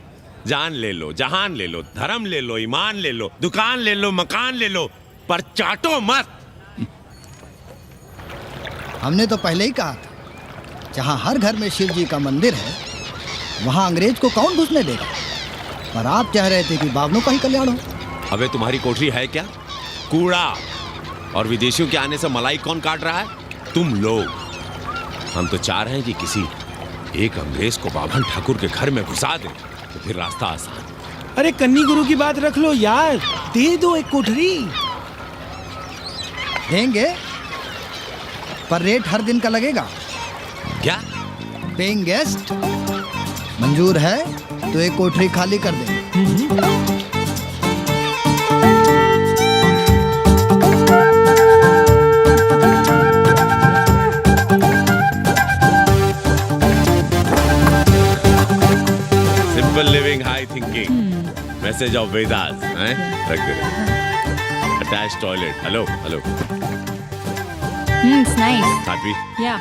जान ले लो, जहान ले लो, धर्म ले लो, ईमान ले लो, दुकान ले लो, मकान ले लो, पर चाटो मत। हमने तो पहले ही कहा था, जहां हर घर में शिव जी का मंदिर है, वहां अंग्रेज को कौन घुसने देगा? पर आप चाह रहे थे कि बावनों का ही कल्याण हो। अबे तुम्हारी कोठरी है क्या? कूड़ा। और विदेशियों के आने से मलाई कौन काट रहा है? तुम लोग। हम तो चाह रहे हैं कि किसी एक अंग्रेज को बाभन ठाकुर के घर में घुसा दे, तो फिर रास्ता आसान। अरे कन्नी गुरु की बात रख लो यार, दे दो एक कोठरी। देंगे, पर रेट हर दिन का लगेगा। क्या? पेइंग गेस्ट मंजूर है तो एक कोठरी खाली कर दे। Simple living, high thinking, message of Vedas, हैं? रख दे। Attach toilet. Hello hello. It's nice. Happy? Yeah.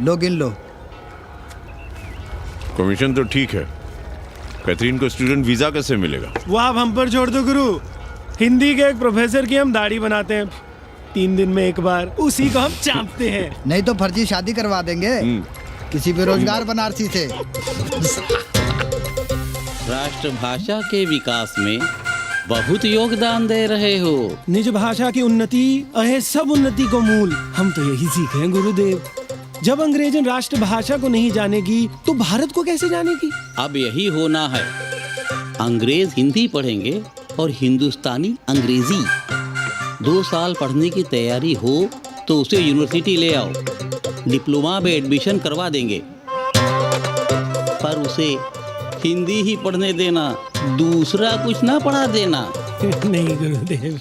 लो गिन लो। कमीशन तो ठीक है, कैथरीन को स्टूडेंट वीजा कैसे मिलेगा? वो आप हम पर छोड़ दो गुरु। हिंदी के एक प्रोफेसर की हम दाढ़ी बनाते हैं 3 दिन में एक बार, उसी को हम चापते हैं। नहीं तो फर्जी शादी करवा देंगे किसी बेरोजगार बनारसी से। राष्ट्रभाषा के विकास में बहुत योगदान दे रहे हो। निज भाषा की उन्नति अहे सब उन्नति को मूल। हम तो यही सीखे हैं गुरुदेव। जब अंग्रेजन राष्ट्रभाषा को नहीं जानेगी तो भारत को कैसे जानेगी? अब यही होना है। अंग्रेज हिंदी पढ़ेंगे और हिंदुस्तानी अंग्रेजी। 2 साल पढ़ने की तैयारी हो तो उसे यूनिवर्सिटी ले आओ, डिप्लोमा में एडमिशन करवा देंगे। पर उसे हिंदी ही पढ़ने देना, दूसरा कुछ ना पढ़ा देना। नहीं गुरुदेव।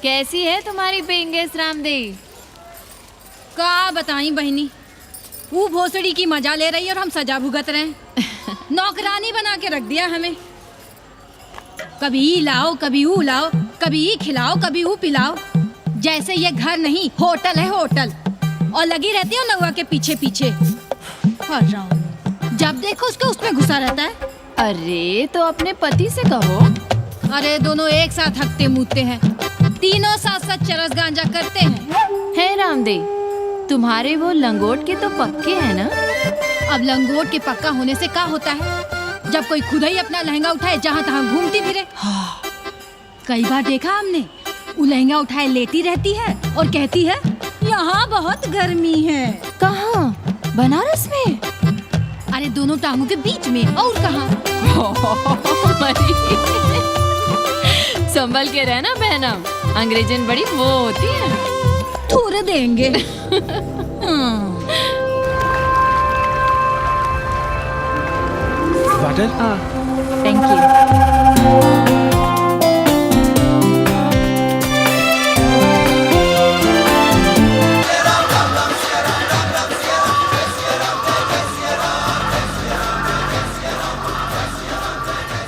कैसी है तुम्हारी पेंगेस रामदेव? का बताई बहनी, वो भोसड़ी की मजा ले रही और हम सजा भुगत रहे हैं। नौकरानी बना के रख दिया हमें। कभी ई लाओ, कभी ऊ लाओ, कभी ई खिलाओ, कभी ऊ पिलाओ। जैसे ये घर नहीं होटल है होटल। और लगी रहती है नौवा के पीछे पीछे। जब देखो उसका उसमें घुसा रहता है। अरे तो अपने पति से कहो। अरे दोनों एक साथ हकते मूते हैं, तीनों साथ साथ चरस गांजा करते हैं। है रामदेव, तुम्हारे वो लंगोट के तो पक्के हैं ना? अब लंगोट के पक्का होने से क्या होता है? जब कोई खुद ही अपना लहंगा उठाए जहाँ तहाँ घूमती फिरे। कई बार देखा हमने, वो लहंगा उठाए लेटी रहती है और कहती है यहाँ बहुत गर्मी है। कहाँ? बनारस में? अरे दोनों टांगों के बीच में। और कहाँ? संभल के रहना बहना, अंग्रेजन बड़ी वो होती है। थूर देंगे। वाटर? Thank you.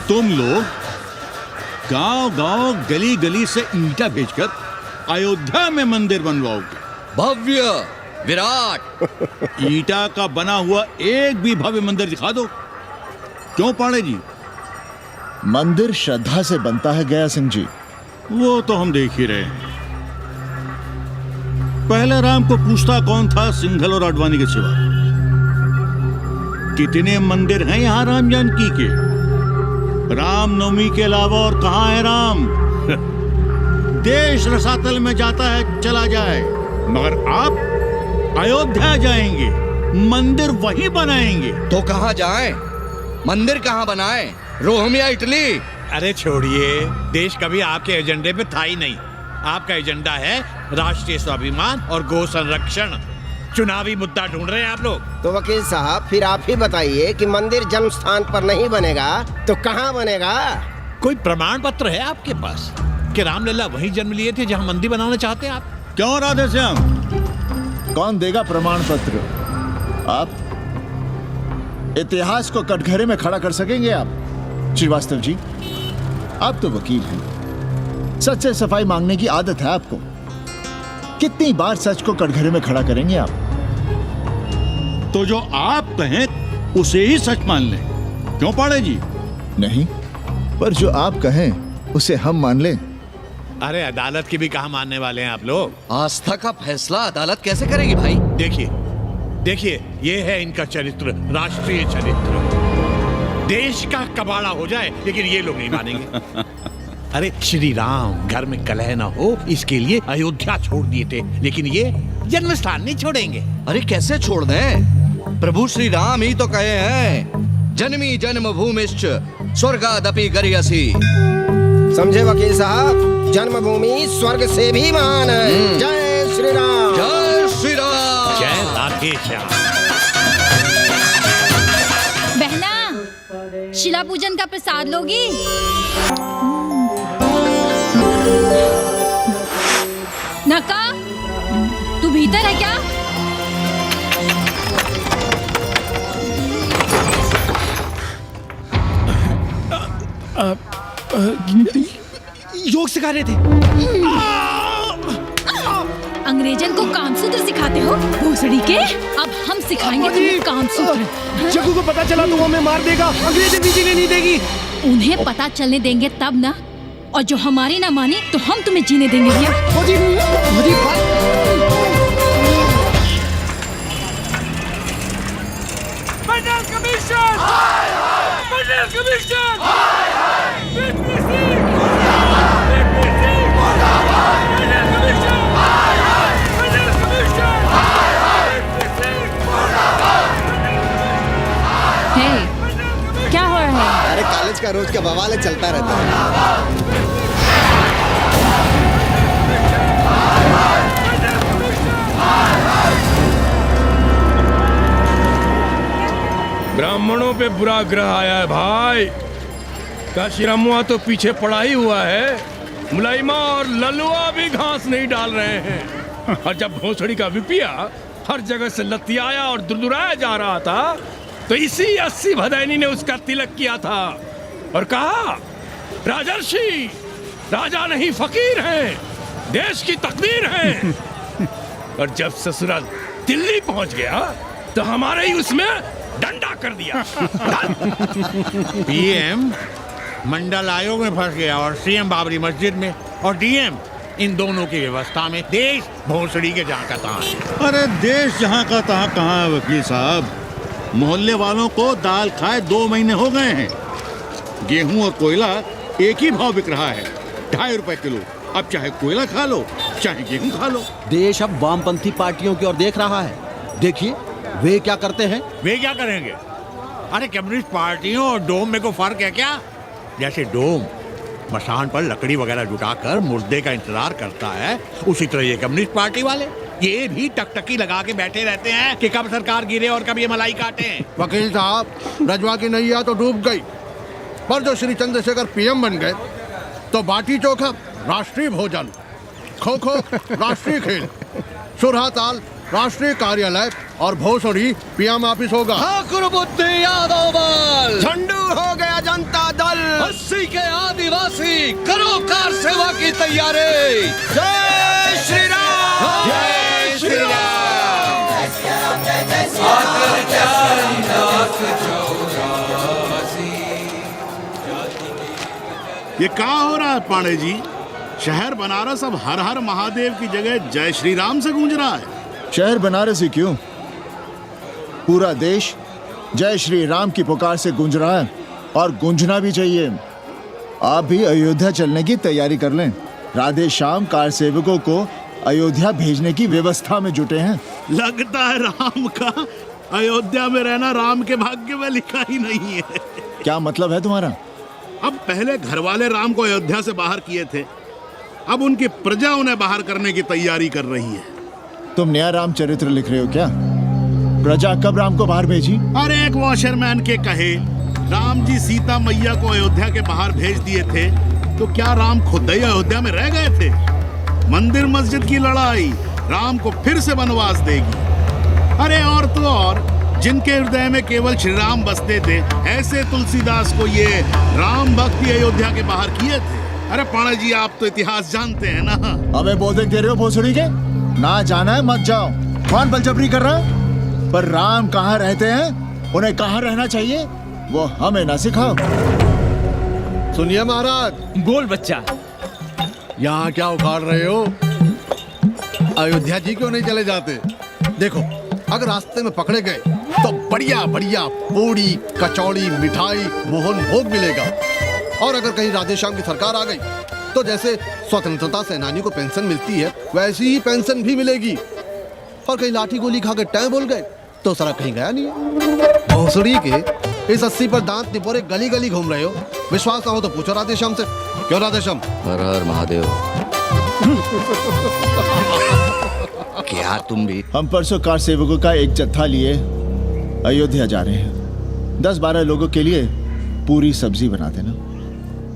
तुम लोग गांव-गांव, गली-गली से ईंटा भेजकर अयोध्या में मंदिर बनवाओगे। भव्य, विराट। ईंटा का बना हुआ एक भी भव्य मंदिर दिखा दो। क्यों पाड़े जी? मंदिर श्रद्धा से बनता है गया सिंह जी। वो तो हम देख ही रहे हैं। पहले राम को पूछता कौन था सिंघल और आडवाणी के सिवा? कितने मंदिर हैं यहाँ राम जानकी के? रामनवमी के अलावा और कहाँ है राम? देश रसातल में जाता है चला जाए, मगर आप अयोध्या जाएंगे, मंदिर वहीं बनाएंगे। तो कहाँ जाएं? मंदिर कहाँ बनाएं? रोम या इटली? अरे छोड़िए, देश कभी आपके एजेंडे पे था ही नहीं। आपका एजेंडा है राष्ट्रीय स्वाभिमान और गौ संरक्षण। चुनावी मुद्दा ढूंढ रहे हैं आप लोग। तो वकील साहब फिर आप ही बताइए कि मंदिर जन्म स्थान पर नहीं बनेगा तो कहाँ बनेगा? कोई प्रमाण पत्र है आपके पास कि रामलला वहीं जन्म लिए थे जहां मंदिर बनाना चाहते हैं आप? क्यों राधे श्याम? कौन देगा प्रमाण पत्र? आप इतिहास को कटघरे में खड़ा कर सकेंगे आप? श्रीवास्तव जी, आप तो वकील हैं, सच से सफाई मांगने की आदत है आपको। कितनी बार सच को कटघरे में खड़ा करेंगे आप? तो जो आप कहें उसे ही सच मान लें। क्यों पाड़े जी? नहीं, पर जो आप कहें उसे हम मान लें। अरे अदालत की भी कहाँ मानने वाले हैं आप लोग? आस्था का फैसला अदालत कैसे करेगी भाई? देखिए देखिए, ये है इनका चरित्र, राष्ट्रीय चरित्र। देश का कबाड़ा हो जाए लेकिन ये लोग नहीं मानेंगे। अरे श्री राम घर में कलह न हो इसके लिए अयोध्या छोड़ दिए थे, लेकिन ये जन्म स्थान नहीं छोड़ेंगे। अरे कैसे छोड़ दें? प्रभु श्री राम ही तो कहे हैं, जन्मी जन्म भूमिश्च स्वर्गादपि गरियसी। समझे वकील साहब, जन्मभूमि स्वर्ग से भी महान है। जय श्री राम। जय श्री राम। जय राधे श्याम। बहना, शिला पूजन का प्रसाद लोगी? नका, तू भीतर है क्या? योग सिखा रहे थे। अंग्रेजन को कामसूत्र सिखाते हो भोसड़ी के। अब हम सिखाएंगे तुम्हें कामसूत्र। जग्गू को पता चला तो वो हमें मार देगा, अंग्रेजी भी जीने नहीं देगी। उन्हें पता चलने देंगे तब ना, और जो हमारी ना मानी तो हम तुम्हें जीने देंगे भैया। मंडल कमीशन! मंडल कमीशन! क्या हो रहा है? अरे कॉलेज का रोज का बवाल चलता रहता है। ब्राह्मणों पे बुरा ग्रह आया है भाई। काशीरामुआ तो पीछे पड़ा ही हुआ है, मुलाइमा और ललुआ भी घास नहीं डाल रहे हैं। और जब भोसड़ी का विपिया हर जगह से लतियाया और दुरदुराया जा रहा था, तो इसी 80 भदैनी ने उसका तिलक किया था और कहा, राजर्षि राजा नहीं फकीर हैं, देश की तकदीर हैं। और जब ससुराल दिल्ली पहुंच गया तो हमारे ही उसमें डंडा कर दिया। पीएम मंडल आयोग में फंस गया और सीएम बाबरी मस्जिद में, और डीएम इन दोनों की व्यवस्था में। देश भोसड़ी के जहाँ का तहाँ है। अरे देश जहाँ का तहाँ कहाँ है वकील साहब? मोहल्ले वालों को दाल खाए 2 महीने हो गए हैं। गेहूं और कोयला एक ही भाव बिक रहा है, 2.5 रुपए किलो। अब चाहे कोयला खा लो चाहे गेहूं खा लो। देश अब वामपंथी पार्टियों की ओर देख रहा है। देखिए वे क्या करते हैं। वे क्या करेंगे? अरे कम्युनिस्ट पार्टियों और डोम में को फर्क है क्या? जैसे डोम मसान पर लकड़ी वगैरह जुटाकर मुर्दे का इंतजार करता है, उसी तरह ये कम्युनिस्ट पार्टी वाले ये भी टकटकी लगा के बैठे रहते हैं कि कब सरकार गिरे और कब ये मलाई काटे। वकील साहब, रजवा की नैया तो डूब गई, पर जो श्री चंद्रशेखर पीएम बन गए तो बाटी चोखा राष्ट्रीय भोजन, खो खो राष्ट्रीय खेल, सुरहा ताल राष्ट्रीय कार्यालय और भोसड़ी पीएम ऑफिस होगा। ठाकुर बुद्धि यादव बल, झंडू हो गया जनता दल, 80 के आदिवासी करो कार सेवा की तैयारी। जय श्री राम, जय श्री राम। ये क्या हो रहा है पांडे जी? शहर बनारस अब हर हर महादेव की जगह जय श्री राम से गूंज रहा है। शहर बनारस ही क्यों, पूरा देश जय श्री राम की पुकार से गूंज रहा है, और गूंजना भी चाहिए। आप भी अयोध्या चलने की तैयारी कर लें। राधे श्याम कार सेवकों को अयोध्या भेजने की व्यवस्था में जुटे हैं। लगता है राम का अयोध्या में रहना राम के भाग्य में लिखा ही नहीं है। क्या मतलब है तुम्हारा? अब पहले घर वाले राम को अयोध्या से बाहर किए थे, अब उनकी प्रजा उन्हें बाहर करने की तैयारी कर रही है। तुम नया रामचरित्र लिख रहे हो क्या? प्रजा कब राम को बाहर भेजी? अरे एक वॉशरमैन के कहे राम जी सीता मैया को अयोध्या के बाहर भेज दिए थे, तो क्या राम खुद ही अयोध्या में रह गए थे? मंदिर मस्जिद की लड़ाई राम को फिर से वनवास देगी। अरे और तो और, जिनके हृदय में केवल श्री राम बसते थे, ऐसे तुलसीदास को ये राम भक्ति अयोध्या के बाहर किए थे। अरे पाणा जी, आप तो इतिहास जानते हैं ना। हमें बोल दे रहे हो भोसड़ी के? ना जाना है मत जाओ। कौन बलजबरी कर रहा है? पर राम कहाँ रहते हैं, उन्हें कहाँ रहना चाहिए, वो हमें ना सिखाओ। सुनिए महाराज। बोल बच्चा। यहाँ क्या उखाड़ रहे हो? अयोध्या जी क्यों नहीं चले जाते? देखो, अगर रास्ते में पकड़े गए तो बढ़िया बढ़िया पूड़ी कचौड़ी मिठाई मोहन भोग मिलेगा, और अगर कहीं राधेश्याम की सरकार आ गई तो जैसे स्वतंत्रता सेनानियों को पेंशन मिलती है वैसी ही पेंशन भी मिलेगी। और कहीं लाठी गोली खा के टै बोल गए तो सारा कहीं गया नहीं है। भोसड़ी के इस 80 पर दांत निपोरे गली गली घूम रहे हो। विश्वास ना हो तो पूछो राधेश्याम से। क्यों राधेश्याम? हर हर महादेव। क्या तुम भी? हम परसों कार सेवकों का एक जत्था लिए अयोध्या जा रहे हैं। 10-12 लोगों के लिए पूरी सब्जी बना देना।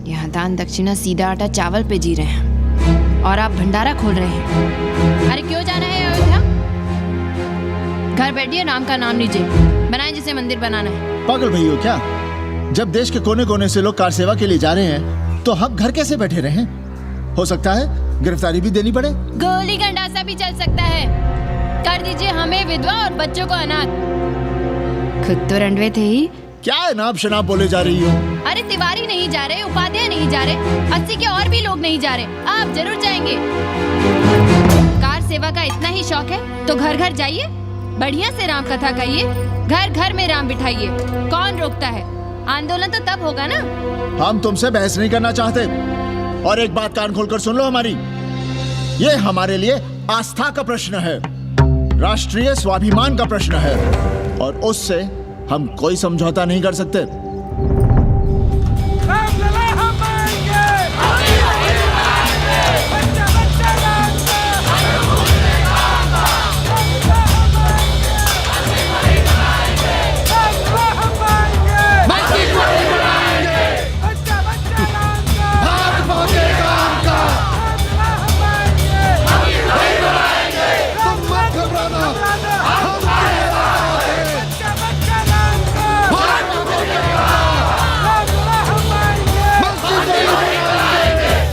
यहाँ दान दक्षिणा सीधा आटा चावल पे जी रहे हैं और आप भंडारा खोल रहे हैं। अरे क्यों जाना है अयोध्या? घर बैठिए, राम का नाम लीजिए, बनाए जिसे मंदिर बनाना है। पागल भई हो क्या? जब देश के कोने कोने से लोग कार सेवा के लिए जा रहे हैं तो हम घर कैसे बैठे रहें? हो सकता है गिरफ्तारी भी देनी पड़े? गोली गंडासा भी चल सकता है। कर दीजिए हमें विधवा और बच्चों को अनाथ। खुद तो रंडवे थे ही। क्या अनाप शनाप बोले जा रही हो? अरे तिवारी नहीं जा रहे, उपाध्याय नहीं जा रहे, 80 के और भी लोग नहीं जा रहे। आप जरूर जाएंगे। कार सेवा का इतना ही शौक है तो घर घर जाइए, बढ़िया से राम कथा कहिए, घर घर में राम बिठाइए। कौन रोकता है? आंदोलन तो तब होगा ना। हम तुमसे बहस नहीं करना चाहते। और एक बात कान खोलकर सुन लो हमारी, ये हमारे लिए आस्था का प्रश्न है, राष्ट्रीय स्वाभिमान का प्रश्न है, और उससे हम कोई समझौता नहीं कर सकते।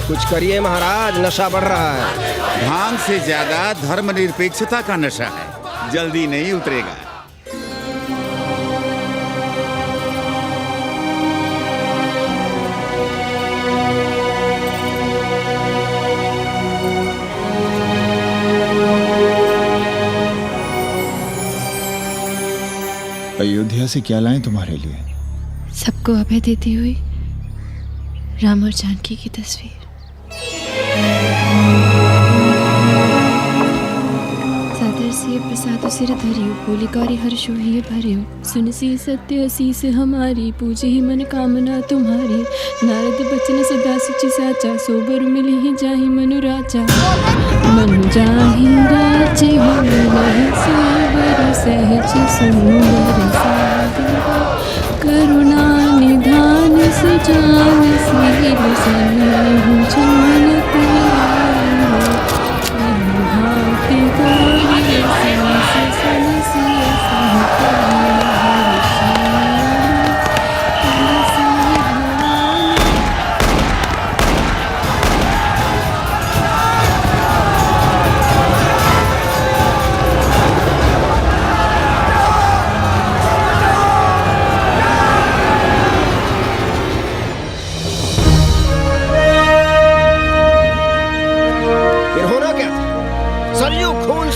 कुछ करिए महाराज, नशा बढ़ रहा है। भांग से ज्यादा धर्मनिरपेक्षता का नशा है, जल्दी नहीं उतरेगा। अयोध्या से क्या लाएं तुम्हारे लिए? सबको अभय देती हुई राम और जानकी की तस्वीर। सादर से प्रसाद सिर धरियो, बोली गौरी हर्षो ही भरियो, सुन सी सत्य असीस हमारी, पूजे ही मन कामना तुम्हारी। नारद बचन सदा सची साचा, सोबर मिली ही जाहि मनु राजा। मनु जाहि राजे हो नहीं सोबर, सहज सुंदर सागर, करुणा निधान सुजान सील सनेहु जानती, भांति गौरी सांस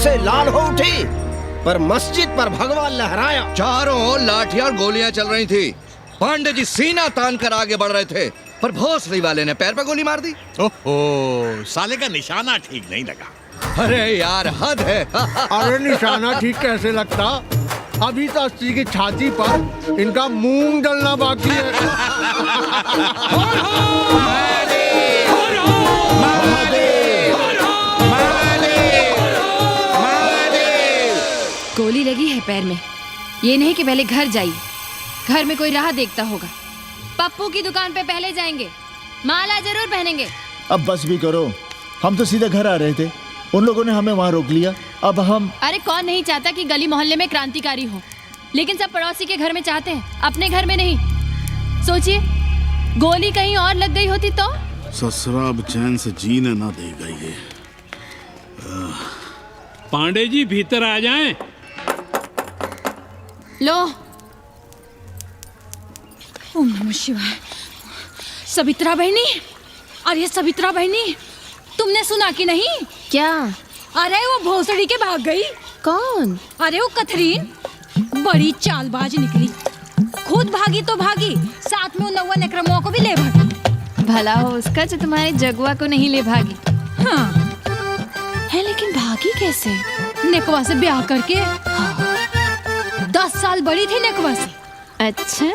सनसिय लाल हो उठी, पर मस्जिद पर भगवा लहराया। चारों ओर लाठियां और गोलियां चल रही थी। पांडे जी सीना तान कर आगे बढ़ रहे थे, पर भोसड़ी वाले ने पैर पर गोली मार दी। ओहो, साले का निशाना ठीक नहीं लगा। अरे यार हद है। अरे निशाना ठीक कैसे लगता? अभी तो 80 की छाती पर इनका मूंग डलना बाकी है। गोली लगी है पैर में। ये नहीं कि पहले घर जाइए, घर में कोई राह देखता होगा। पप्पू की दुकान पे पहले जाएंगे, माला जरूर पहनेंगे। अब बस भी करो, हम तो सीधे घर आ रहे थे, उन लोगों ने हमें वहाँ रोक लिया। अब हम अरे कौन नहीं चाहता कि गली मोहल्ले में क्रांतिकारी हो, लेकिन सब पड़ोसी के घर में चाहते हैं, अपने घर में नहीं। सोचिए, गोली कहीं और लग गई होती तो? ससुरा अब चैन से जीने ना देगा ये। पांडे जी भीतर आ जाएं। लो। ओम नमः शिवाय। सवित्रा बहनी, अरे सवित्रा बहनी, तुमने सुना कि नहीं? क्या? अरे वो भोसड़ी के भाग गई। कौन? अरे वो कथरीन, बड़ी चालबाज निकली। खुद भागी तो भागी, साथ में उन 90 अक्रमों को भी ले भागी। भला हो उसका जो तुम्हारे जगुआ को नहीं ले भागी। हाँ है, लेकिन भागी कैसे? नेकवा से ब्याह करके। हाँ। 10 साल बड़ी थी नेकवा से। अच्छा,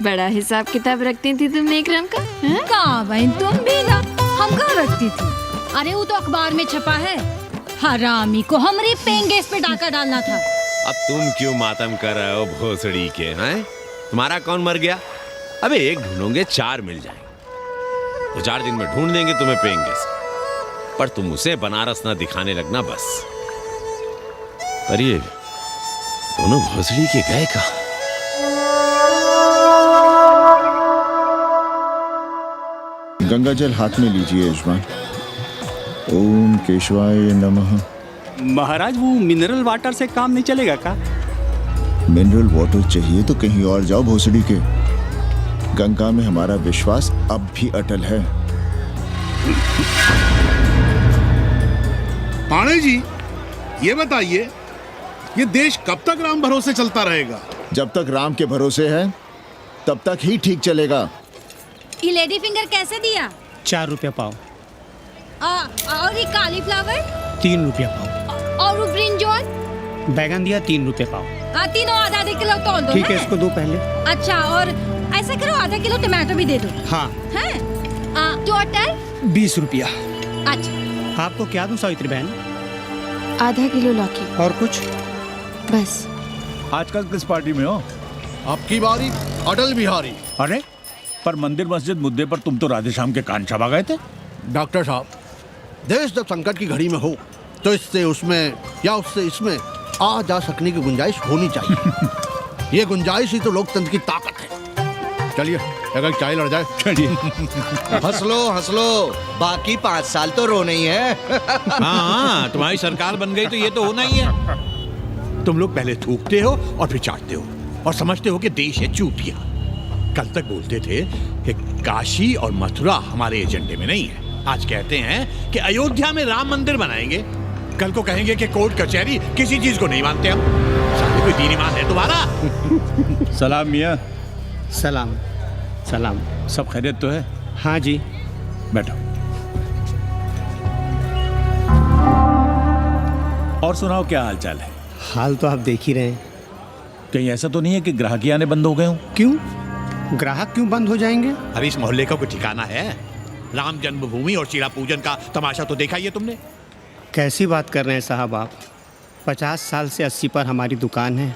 बड़ा हिसाब किताब रखती थी तुम नेकराम का? कहाँ बहन, तुम भी ना, हम कहाँ रखती थी? अरे वो तो अखबार में छपा है, हरामी को हमरे पेंगेस पे डाका डालना था। अब तुम क्यों मातम कर रहे हो भोसड़ी के? हैं, तुम्हारा कौन मर गया? अबे एक ढूंढोगे 4 मिल जाएंगे, तो 4 दिन में ढूंढ देंगे तुम्हें पेंगेस, पर तुम उसे बनारस ना दिखाने लगना बस। पर ये दोनों भोसड़ी के गए कहाँ? गंगा जल हाथ में लीजिए यजमान। ओम केशवाय नमः। महाराज वो मिनरल वाटर से काम नहीं चलेगा का? मिनरल वाटर चाहिए तो कहीं और जाओ भोसड़ी के। गंगा में हमारा विश्वास अब भी अटल है। पाणे जी, ये बताइए, ये देश कब तक राम भरोसे चलता रहेगा? जब तक राम के भरोसे है तब तक ही ठीक चलेगा। ये लेडी फिंगर कैसे दिया? 4 रुपया पाव। और ये कालीफ्लावर? 3 रुपया पाव। और वो ब्रिंजॉल? बैगन दिया 3 रुपये पाव। तीनों आधा किलो तोल दो। ठीक है, इसको दो पहले। अच्छा, और ऐसा करो आधा किलो टमाटो भी दे दो। हाँ। हैं? टोटल 20 रुपया। अच्छा। आपको क्या दूं सावित्री बहन? आधा किलो लौकी। और कुछ? बस। आजकल किस पार्टी में हो? आपकी बारी अटल बिहारी। अरे पर मंदिर मस्जिद मुद्दे पर तुम तो राधेश्याम के कान चबा गए थे। डॉक्टर साहब, देश जब संकट की घड़ी में हो तो इससे उसमें या उससे इसमें आ जा सकने की गुंजाइश होनी चाहिए। ये गुंजाइश ही तो लोकतंत्र की ताकत है। चलिए अगर चाय लड़ जाए। चलिए। हंस लो, बाकी 5 साल तो रोना ही है। हाँ, तुम्हारी सरकार बन गई तो ये तो होना ही है। तुम लोग पहले थूकते हो और फिर चाटते हो और समझते हो कि देश है चूतिया। कल तक बोलते थे कि काशी और मथुरा हमारे एजेंडे में नहीं है। आज कहते हैं कि अयोध्या में राम मंदिर बनाएंगे। कल को कहेंगे कि कोर्ट कचहरी किसी चीज को नहीं मानते हम। साले कोई दीन ईमान है तुम्हारा? सलाम मियाँ। सलाम। सलाम। सब खैरियत तो है? हाँ जी। बैठो। और सुनाओ, क्या हाल चाल है? हाल तो आप देख ही रहे हैं। कहीं ऐसा तो नहीं है कि ग्राहकी आने बंद हो गए हो? क्यों? ग्राहक क्यों बंद हो जाएंगे? अरे इस मोहल्ले का कोई ठिकाना है? राम जन्मभूमि और शीला पूजन का तमाशा तो देखा ही है तुमने। कैसी बात कर रहे हैं साहब आप? 50 साल से 80 पर हमारी दुकान है।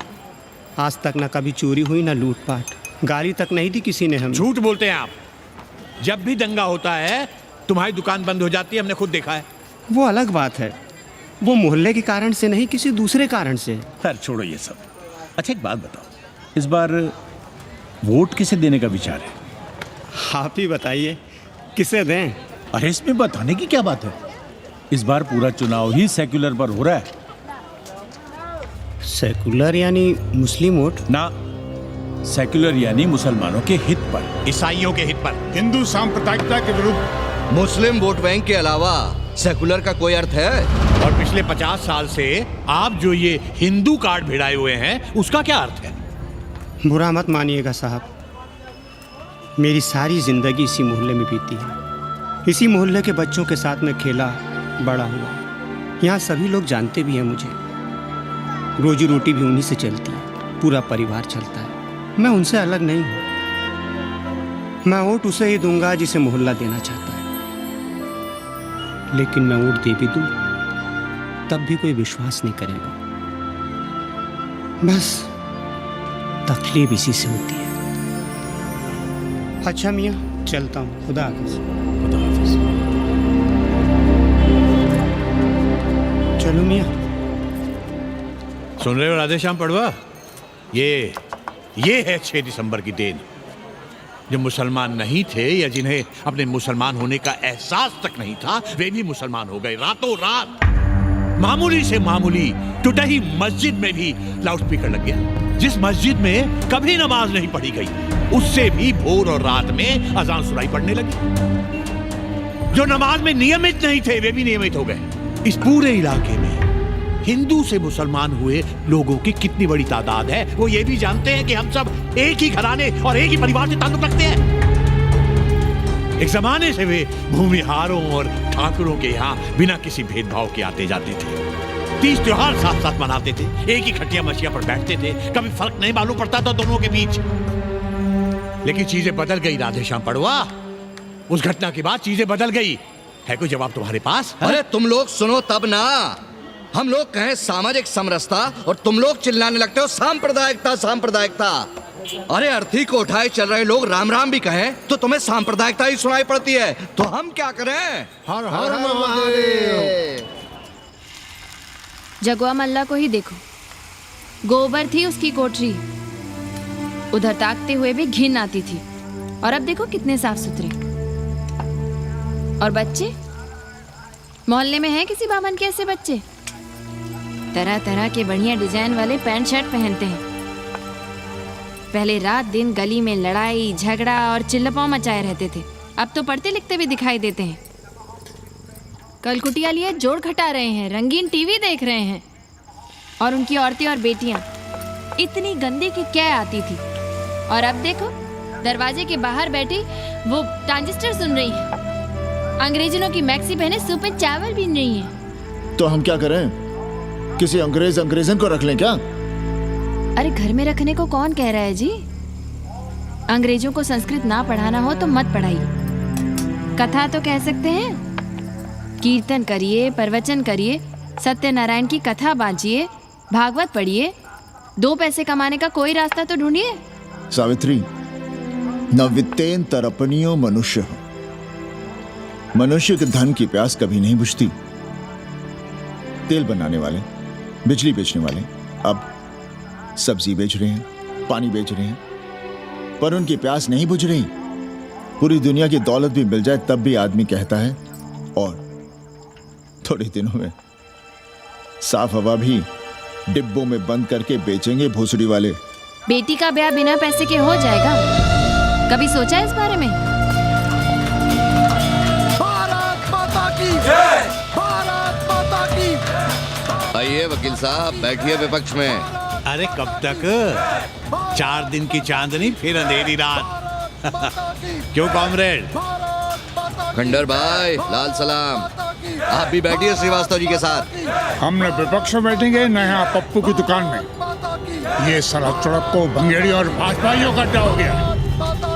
आज तक ना कभी चोरी हुई ना लूटपाट। गाली तक नहीं दी किसी ने हमें। झूठ बोलते हैं आप। जब भी दंगा होता है तुम्हारी दुकान बंद हो जाती है, हमने खुद देखा है। वो अलग बात है। वो मोहल्ले के कारण से नहीं, किसी दूसरे कारण से। खैर छोड़ो ये सब। अच्छा एक बात बताओ, इस बार वोट किसे देने का विचार है? आप ही बताइए, किसे दें? अरे इसमें बताने की क्या बात है? इस बार पूरा चुनाव ही सेक्युलर पर हो रहा है। सेक्युलर यानी मुस्लिम वोट? ना, सेक्युलर यानी मुसलमानों के हित पर, ईसाइयों के हित पर, हिंदू सांप्रदायिकता के विरुद्ध। मुस्लिम वोट बैंक के अलावा सेकुलर का कोई अर्थ है? और पिछले 50 साल से आप जो ये हिंदू कार्ड भिड़ाए हुए हैं उसका क्या अर्थ है? बुरा मत मानिएगा साहब, मेरी सारी जिंदगी इसी मोहल्ले में बीती है। इसी मोहल्ले के बच्चों के साथ में खेला, बड़ा हुआ। यहाँ सभी लोग जानते भी हैं मुझे। रोजी रोटी भी उन्हीं से चलती है, पूरा परिवार चलता है। मैं उनसे अलग नहीं हूँ। मैं वोट उसे ही दूंगा जिसे मोहल्ला देना चाहता है। लेकिन मैं वोट दे भी दूं तब भी कोई विश्वास नहीं करेगा। बस तकलीफ इसी से होती है। अच्छा मियाँ, चलता हूँ। खुदा हाफिज। खुदा हाफिज। चलो मियाँ। सुन रहे हो राधेश्याम पड़वा? ये है 6 दिसंबर की देन। जो मुसलमान नहीं थे या जिन्हें अपने मुसलमान होने का एहसास तक नहीं था, वे भी मुसलमान हो गए रातों रात। मामूली से मामूली टूटी मस्जिद में भी लाउडस्पीकर लग गया। जिस मस्जिद में कभी नमाज नहीं पढ़ी गई, उससे भी भोर और रात में अजान सुनाई पड़ने लगी। जो नमाज में नियमित नहीं थे, वे भी नियमित हो गए। इस पूरे इलाके में हिंदू से मुसलमान हुए लोगों की कितनी बड़ी तादाद है, वो ये भी जानते हैं कि हम सब एक ही घराने और एक ही परिवार से ताल्लुक रखते हैं। एक जमाने से वे भूमिहारों और ठाकुरों के यहाँ बिना किसी भेदभाव के आते जाते थे। 30 त्योहार साथ साथ मनाते थे, एक ही खटिया मछिया पर बैठते थे। कभी फर्क नहीं मालूम पड़ता था दोनों के बीच। लेकिन चीजें बदल गई राधेश्याम पड़वा। उस घटना के बाद चीजें बदल गई। है कोई जवाब तुम्हारे पास? अरे तुम लोग सुनो तब ना। हम लोग कहें सामाजिक समरसता और तुम लोग चिल्लाने लगते हो सांप्रदायिकता सांप्रदायिकता। अरे अर्थी को उठाए चल रहे लोग राम राम भी कहें तो तुम्हें सांप्रदायिकता ही सुनाई पड़ती है। तो हम क्या करें? हर हर महादेव। जगुआ मल्ला को ही देखो, गोबर थी उसकी कोठरी, उधर ताकते हुए भी घिन आती थी। और अब देखो कितने साफ सुथरे। और बच्चे मोहल्ले में है किसी बाभन के ऐसे बच्चे? तरह तरह के बढ़िया डिजाइन वाले पैंट शर्ट पहनते हैं। पहले रात दिन गली में लड़ाई झगड़ा और चिल्लपाव मचाए रहते थे, अब तो पढ़ते लिखते भी दिखाई देते हैं। कल कुटिया लिए जोड़ खटा रहे हैं, रंगीन टीवी देख रहे हैं, और उनकी औरतें और बेटियां इतनी गंदी की क्या आती थी। और अब देखो दरवाजे के बाहर बैठी वो ट्रांजिस्टर सुन रही है, अंग्रेजनों की मैक्सी पहने सूप में चावल भी नहीं है। तो हम क्या करें? किसी अंग्रेजन को रख लें क्या? अरे घर में रखने को कौन कह रहा है जी? अंग्रेजों को संस्कृत ना पढ़ाना हो तो मत पढ़ाइए। कथा तो कह सकते हैं, कीर्तन करिए, प्रवचन करिए, सत्यनारायण की कथा बांचिए, भागवत पढ़िए, 2 पैसे कमाने का कोई रास्ता तो ढूंढिए। सावित्री, न वित्तेन तरपनियो मनुष्य। मनुष्य के धन की प्यास कभी नहीं बुझती। तेल बनाने वाले, बिजली बेचने वाले अब सब्जी बेच रहे हैं, पानी बेच रहे हैं, पर उनकी प्यास नहीं बुझ रही। पूरी दुनिया की दौलत भी मिल जाए तब भी आदमी कहता है और थोड़े दिनों में साफ हवा भी डिब्बों में बंद करके बेचेंगे भोसड़ी वाले। बेटी का ब्याह बिना पैसे के हो जाएगा? कभी सोचा है इस बारे में? भारत माता की जय! भारत माता की! आइए वकील साहब, बैठिए विपक्ष में। अरे कब तक? 4 दिन की चांदनी फिर अंधेरी रात। क्यों कॉमरेड? खंडर भाई, लाल सलाम। आप भी बैठिए श्रीवास्तव जी के साथ। हमने विपक्ष में बैठेंगे न यहाँ पप्पू की दुकान में। ये सड़क चौड़क को भंगेड़ी और भाजपाइयों का अड्डा हो गया।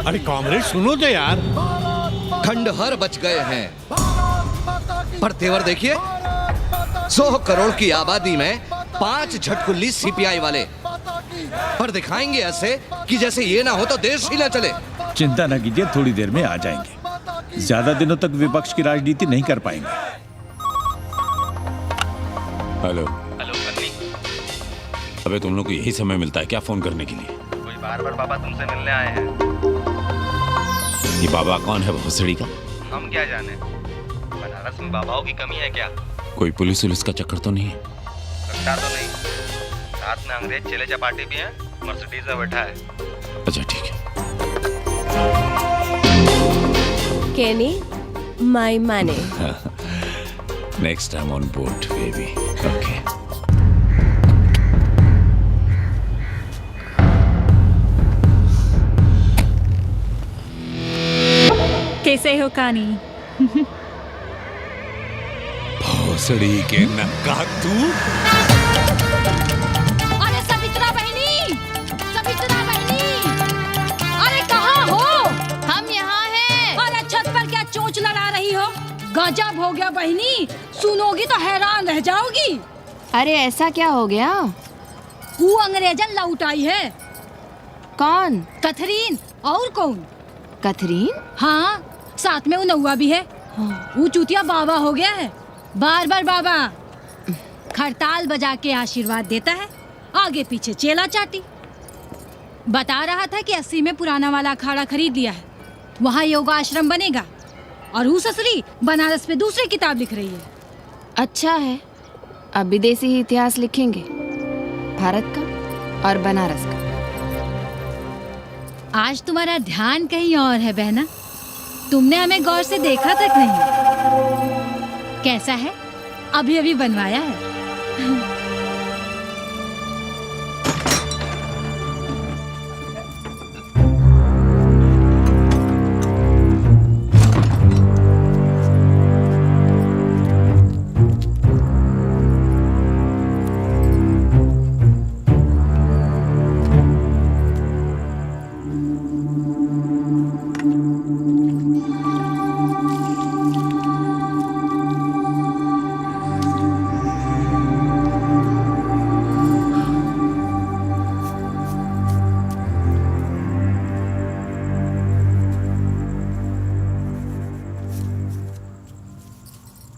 अरे कॉमरेड सुनो तो यार। खंडहर बच गए हैं, पर तेवर देखिए, 100 करोड़ की आबादी में 5 झटकुल्ली सीपीआई वाले, पर दिखाएंगे ऐसे कि जैसे ये ना हो तो देश ही ना चले। चिंता न कीजिए, थोड़ी देर में आ जाएंगे। ज्यादा दिनों तक विपक्ष की राजनीति नहीं कर पाएंगे। हेलो बन्नी। अबे तुम लोग को यही समय मिलता है क्या फोन करने के लिए? कोई बार-बार बाबा तुमसे मिलने आए हैं। ये बाबा कौन है भोसड़ी का? हम क्या जाने, बनारस में बाबाओं की कमी है क्या? कोई पुलिस का चक्कर तो नहीं है? लगता तो नहीं। साथ में अंग्रेज चेले चपाटी भी हैं, मर्सिडीज में बैठा है। अच्छा ठीक है। Kenny, my money. Next time on board, baby. Okay. कैसे हो कानी? भोसड़ी के नक्का तू। अरे सवित्रा बहनी, सवित्रा बहनी, अरे कहाँ हो? हम यहाँ हैं। अरे छत पर क्या चोंच लड़ा रही हो? गजब हो गया बहनी, सुनोगी तो हैरान रह जाओगी। अरे ऐसा क्या हो गया? वो अंग्रेजन लौट आई है। कौन? कथरीन। और कौन? कथरीन? हाँ, साथ में वो नौवा भी है। वो चूतिया बाबा हो गया है। बार बार बाबा खड़ताल बजा के आशीर्वाद देता है, आगे पीछे चेला चाटी। बता रहा था कि 80 में पुराना वाला अखाड़ा खरीद लिया है, वहाँ योगा आश्रम बनेगा। और वो ससुरी बनारस पे दूसरी किताब लिख रही है। अच्छा है, अब विदेशी ही इतिहास लिखेंगे, भारत का और बनारस का। आज तुम्हारा ध्यान कहीं और है बहना, तुमने हमें गौर से देखा तक नहीं। कैसा है? अभी अभी बनवाया है।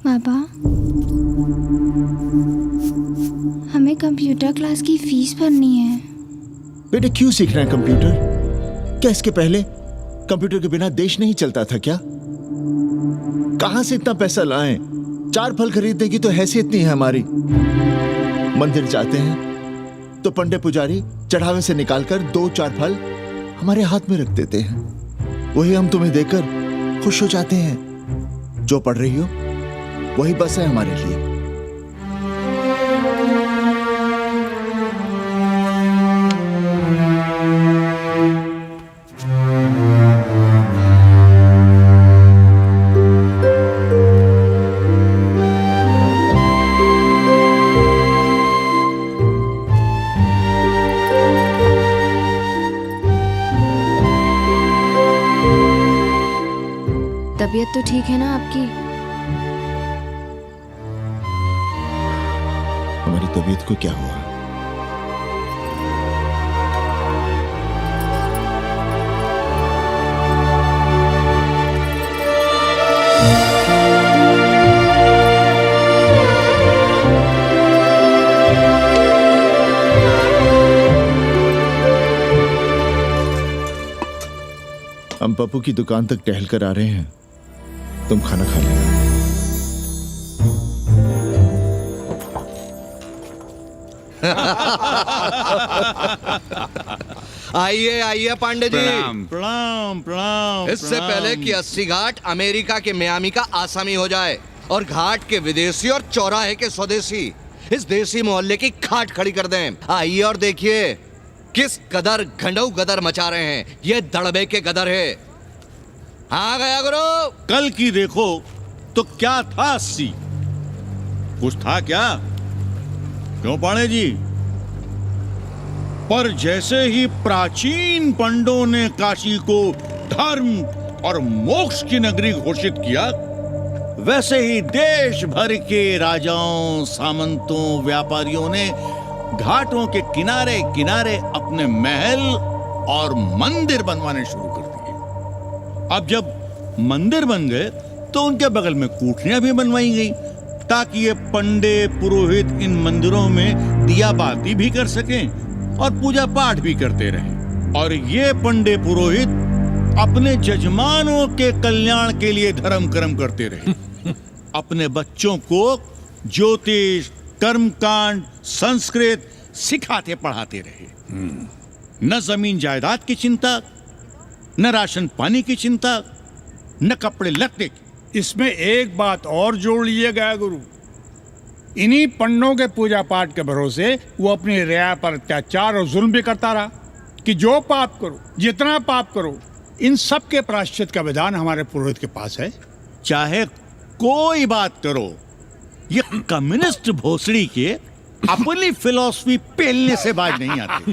पापा, हमें कंप्यूटर क्लास की फीस भरनी है। बेटे क्यों सीखना है कंप्यूटर? क्या इसके पहले कंप्यूटर के बिना देश नहीं चलता था क्या? कहां से इतना पैसा लाएं? 4 फल खरीदने की तो हैसियत नहीं है हमारी। मंदिर जाते हैं तो पंडित पुजारी चढ़ावे से निकालकर 2-4 फल हमारे हाथ में रख देते हैं। वही हम तुम्हें देकर खुश हो जाते हैं। जो पढ़ रही हो वही बस है हमारे लिए। तबीयत तो ठीक है ना आपकी? हमारी तबीयत को क्या हुआ? हम पप्पू की दुकान तक टहल कर आ रहे हैं, तुम खाना खा लेना। आइए आइए पांडे जी। प्रणाम प्रणाम प्रणाम। इससे पहले कि 80 घाट अमेरिका के मियामी का आसामी हो जाए और घाट के विदेशी और चौराहे के स्वदेशी इस देसी मोहल्ले की खाट खड़ी कर दें, आइए और देखिए किस कदर घंडऊ गदर मचा रहे हैं। ये दड़बे के गदर है। हाँ गया गुरु। कल की देखो तो क्या था 80? कुछ था क्या? क्यों पाणे जी? पर जैसे ही प्राचीन पंडों ने काशी को धर्म और मोक्ष की नगरी घोषित किया, वैसे ही देश भर के राजाओं, सामंतों, व्यापारियों ने घाटों के किनारे किनारे अपने महल और मंदिर बनवाने शुरू कर दिए। अब जब मंदिर बन गए तो उनके बगल में कोठरियां भी बनवाई गई ताकि ये पंडे पुरोहित इन मंदिरों में दिया बाती भी कर सकें और पूजा पाठ भी करते रहें। और ये पंडे पुरोहित अपने जजमानों के कल्याण के लिए धर्म कर्म करते रहे। अपने बच्चों को ज्योतिष, कर्मकांड, संस्कृत सिखाते पढ़ाते रहे। न जमीन जायदाद की चिंता, न राशन पानी की चिंता, न कपड़े लत्ते की। इसमें एक बात और जोड़ लीजिएगा गुरु, इन्हीं पंडों के पूजा पाठ के भरोसे वो अपनी रिया पर अत्याचार और जुल्म भी करता रहा कि जो पाप करो, जितना पाप करो, इन सब के प्रायश्चित का विधान हमारे पुरोहित के पास है। चाहे कोई बात करो, ये कम्युनिस्ट भोसड़ी के अपनी फिलॉसफी पेलने से बाज नहीं आती।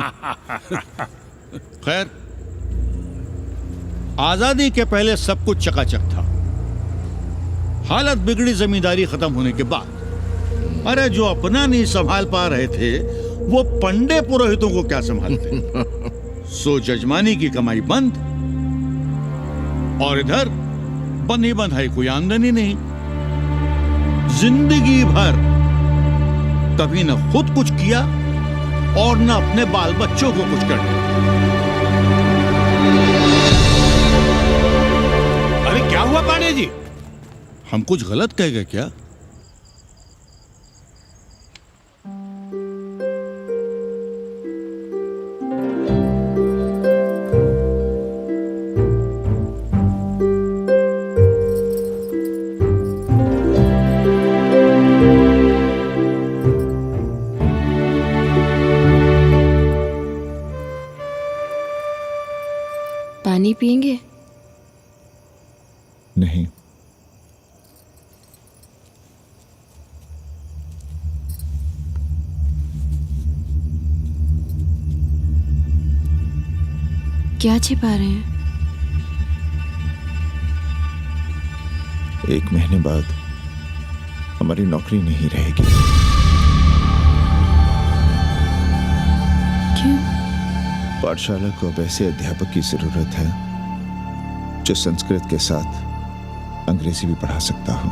खैर, आजादी के पहले सब कुछ चकाचक था। हालत बिगड़ी जमींदारी खत्म होने के बाद। अरे जो अपना नहीं संभाल पा रहे थे वो पंडे पुरोहितों को क्या संभालते। सो जजमानी की कमाई बंद और इधर बंधी बंधाई कोई आमदनी नहीं। जिंदगी भर कभी न खुद कुछ किया और न अपने बाल बच्चों को कुछ कर दिया। अरे क्या हुआ पांडे जी? हम कुछ गलत कह गए क्या? पानी पिएंगे? नहीं। क्या छिपा रहे हैं? 1 महीने बाद हमारी नौकरी नहीं रहेगी। क्यों? पाठशाला को अब ऐसे अध्यापक की जरूरत है जो संस्कृत के साथ अंग्रेजी भी पढ़ा सकता हो।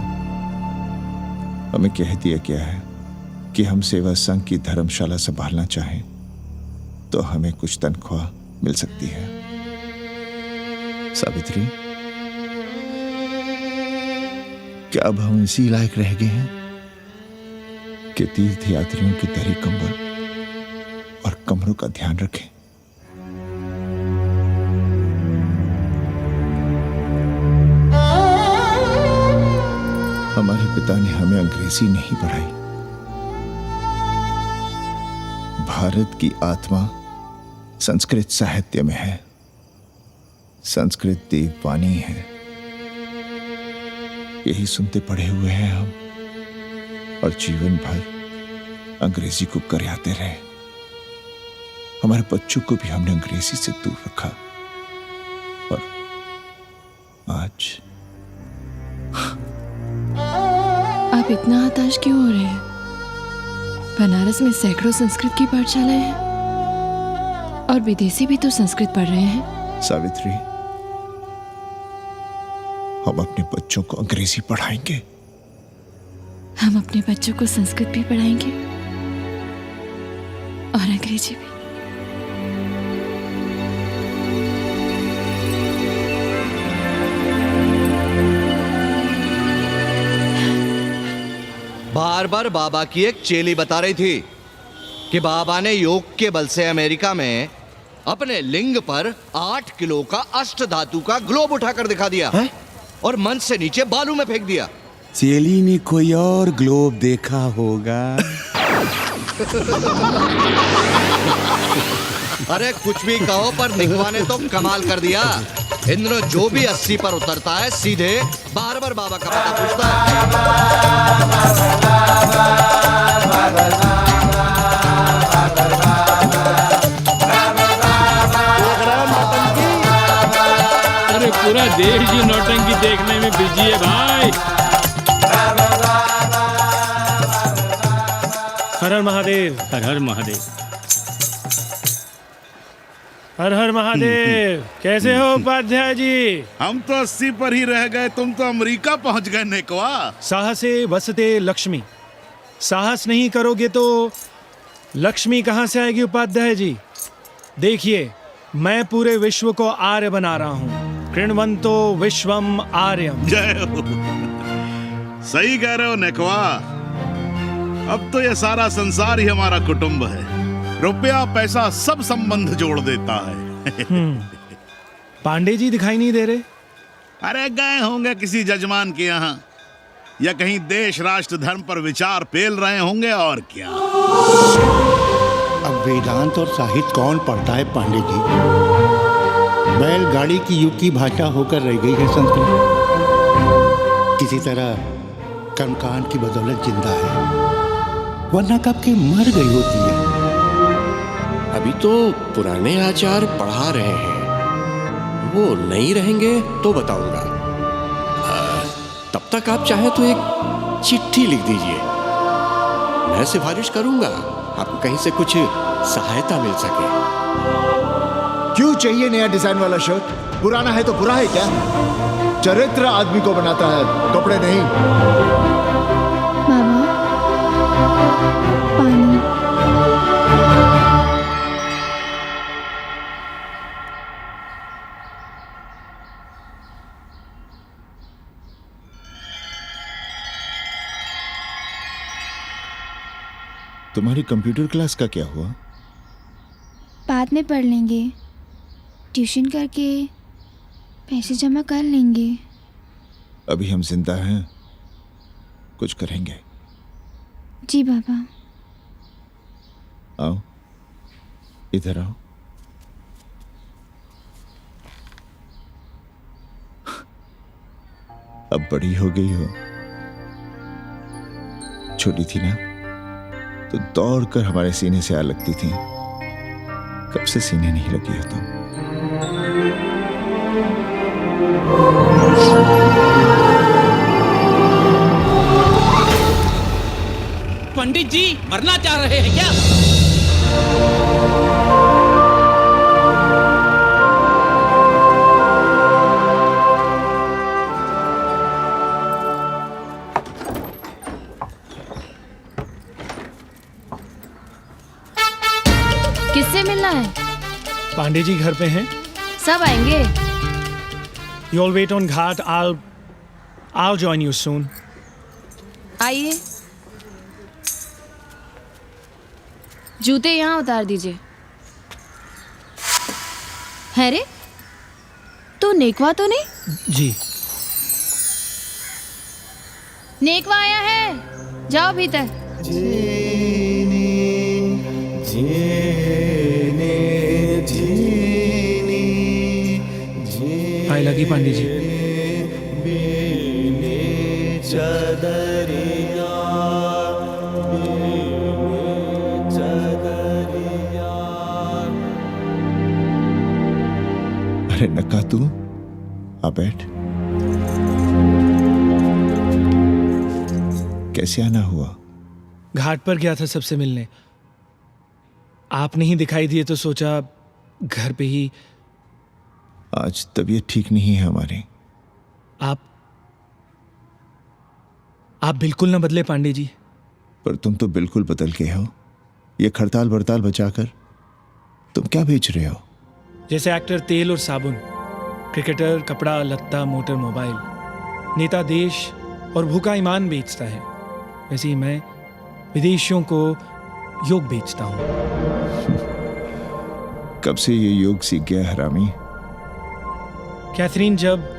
हमें कह दिया गया है कि हम सेवा संघ की धर्मशाला संभालना चाहें तो हमें कुछ तनख्वाह मिल सकती है। सावित्री, क्या अब हम इसी लायक रह गए हैं कि तीर्थ यात्रियों की दरी कंबल और कमरों का ध्यान रखें? हमारे पिता ने हमें अंग्रेजी नहीं पढ़ाई। भारत की आत्मा संस्कृत साहित्य में है, संस्कृत देववाणी है। यही सुनते पढ़े हुए हैं हम, और जीवन भर अंग्रेजी को करियाते रहे। हमारे बच्चों को भी हमने अंग्रेजी से दूर रखा, और आज आप इतना हताश क्यों हो रहे हैं? बनारस में सैकड़ों संस्कृत की पाठशालाएं हैं और विदेशी भी तो संस्कृत पढ़ रहे हैं। सावित्री, हम अपने बच्चों को अंग्रेजी पढ़ाएंगे। हम अपने बच्चों को संस्कृत भी पढ़ाएंगे और अंग्रेजी भी। बार बार बाबा की एक चेली बता रही थी कि बाबा ने योग के बल से अमेरिका में अपने लिंग पर 8 किलो का अष्ट धातु का ग्लोब उठाकर दिखा दिया है? और मंच से नीचे बालू में फेंक दिया। चेली ने कोई और ग्लोब देखा होगा। अरे कुछ भी कहो, पर दिखवा ने तो कमाल कर दिया। इंद्र जो भी 80 पर उतरता है सीधे बार बार बाबा का पता पूछता अरे पूरा देश ही नौटंकी देखने में बिजी है भाई। हर हर महादेव। हर हर महादेव। हर हर महादेव। कैसे हो उपाध्याय जी? हम तो 80 पर ही रह गए, तुम तो अमेरिका पहुंच गए नेकवा। साहसे वसते लक्ष्मी। साहस नहीं करोगे तो लक्ष्मी कहां से आएगी उपाध्याय जी? देखिए, मैं पूरे विश्व को आर्य बना रहा हूं। कृण्वन्तो विश्वम आर्यम। जय हो। सही कह रहे हो नेकवा। अब तो ये सारा संसार ही हमारा कुटुंब है। रुपया पैसा सब संबंध जोड़ देता है। पांडे जी दिखाई नहीं दे रहे? अरे गए होंगे किसी जजमान के यहाँ, या कहीं देश राष्ट्र धर्म पर विचार पेल रहे होंगे, और क्या। अब वेदांत और साहित्य कौन पढ़ता है पांडे जी? बैलगाड़ी की युग की भाषा होकर रह गई है संस्कृत। किसी तरह कर्मकांड की बदौलत जिंदा है, वरना कब के मर गई होती है। अभी तो पुराने आचार पढ़ा रहे हैं, वो नहीं रहेंगे तो बताऊंगा। तब तक आप चाहे तो एक चिट्ठी लिख दीजिए, मैं सिफारिश करूंगा आपको कहीं से कुछ सहायता मिल सके। क्यों चाहिए नया डिजाइन वाला शर्ट? पुराना है तो बुरा है क्या? चरित्र आदमी को बनाता है, कपड़े नहीं। मामा, पानी। तुम्हारी कंप्यूटर क्लास का क्या हुआ? बाद में पढ़ लेंगे, ट्यूशन करके पैसे जमा कर लेंगे। अभी हम जिंदा हैं, कुछ करेंगे। जी बाबा। आओ, इधर आओ। अब बड़ी हो गई हो, छोटी थी ना तो दौड़कर हमारे सीने से आ लगती थी। कब से सीने नहीं लगी हो तुम? पंडित जी मरना चाह रहे हैं क्या? किससे मिलना है? पांडे जी घर पे हैं। सब आएंगे। You all wait on Ghat. I'll join you soon. आइए, जूते यहाँ उतार दीजिए। है रे, तो नेकवा तो नहीं? जी। नेकवा आया है, जाओ भीतर। आए लगी पांडे जी। अरे नक्का तू आ बैठ। कैसे आना हुआ? घाट पर गया था सबसे मिलने, आप नहीं दिखाई दिए तो सोचा घर पे ही। आज तबीयत ठीक नहीं है हमारी। आप बिल्कुल ना बदले पांडे जी। पर तुम तो बिल्कुल बदल गए हो। ये खड़ताल बड़ताल बचाकर तुम क्या बेच रहे हो? जैसे एक्टर तेल और साबुन, क्रिकेटर कपड़ा लत्ता मोटर मोबाइल, नेता देश और भूखा ईमान बेचता है, वैसे ही मैं विदेशियों को योग बेचता हूं। कब से ये योग सीख गया हरामी? कैथरीन जब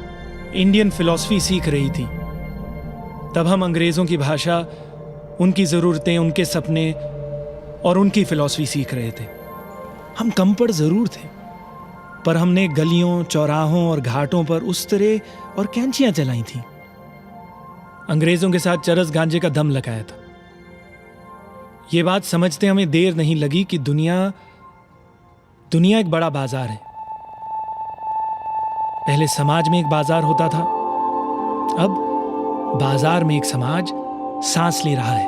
इंडियन फिलॉसफी सीख रही थी तब हम अंग्रेजों की भाषा, उनकी ज़रूरतें, उनके सपने और उनकी फिलॉसफी सीख रहे थे। हम कम पढ़ ज़रूर थे, पर हमने गलियों, चौराहों और घाटों पर उस तरह और कैंचियां चलाई थीं। अंग्रेजों के साथ चरस गांजे का दम लगाया था। ये बात समझते हमें देर नहीं लगी कि दुनिया एक बड़ा बाजार है। पहले समाज में एक बाजार होता था, अब बाजार में एक समाज सांस ले रहा है,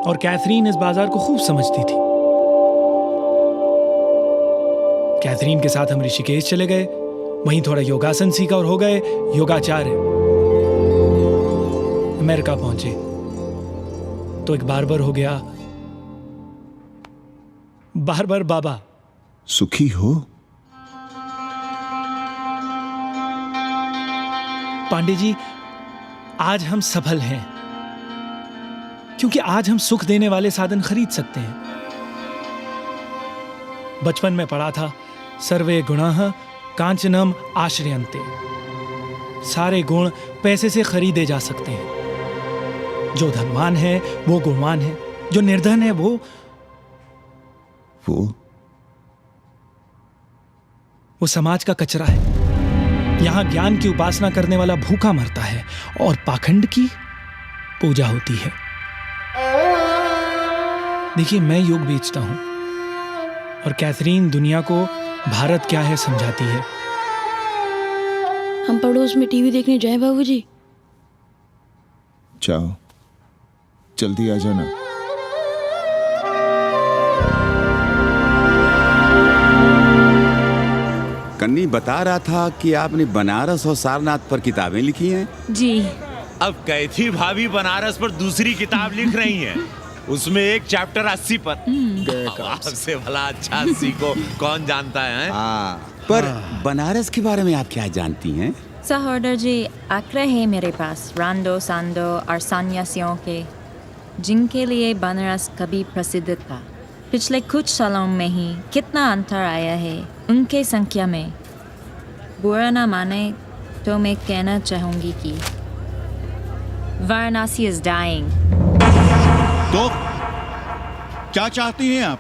और कैथरीन इस बाजार को खूब समझती थी। कैथरीन के साथ हम ऋषिकेश चले गए, वहीं थोड़ा योगासन सीखा और हो गए योगाचार्य। अमेरिका पहुंचे तो एक बार्बर हो गया, बार्बर बाबा। सुखी हो? पांडे जी, आज हम सफल हैं क्योंकि आज हम सुख देने वाले साधन खरीद सकते हैं। बचपन में पढ़ा था, सर्वे गुणाः कांचनम आश्रयन्ते। सारे गुण पैसे से खरीदे जा सकते हैं। जो धनवान है वो गुणवान है, जो निर्धन है वो समाज का कचरा है। यहां ज्ञान की उपासना करने वाला भूखा मरता है और पाखंड की पूजा होती है। देखिए, मैं योग बेचता हूं और कैथरीन दुनिया को भारत क्या है समझाती है। हम पड़ोस में टीवी देखने जाएं बाबूजी? जाओ, जल्दी आ जाना। कन्नी बता रहा था कि आपने बनारस और सारनाथ पर किताबें लिखी हैं। जी। अब कैथी भाभी बनारस पर दूसरी किताब लिख रही हैं। उसमें एक चैप्टर 80 पर। आपसे भला अच्छा 80 को कौन जानता है? पर बनारस के बारे में आप क्या जानती हैं? सहोदर जी, आंकड़े हैं मेरे पास रांडो सांडो और सन्यासियों के, जिनके लिए बनारस कभी प्रसिद्ध था। पिछले कुछ सालों में ही कितना अंतर आया है उनके संख्या में। बुरा ना माने तो मैं कहना चाहूंगी कि वाराणसी इज डाइंग। तो क्या चाहती हैं आप?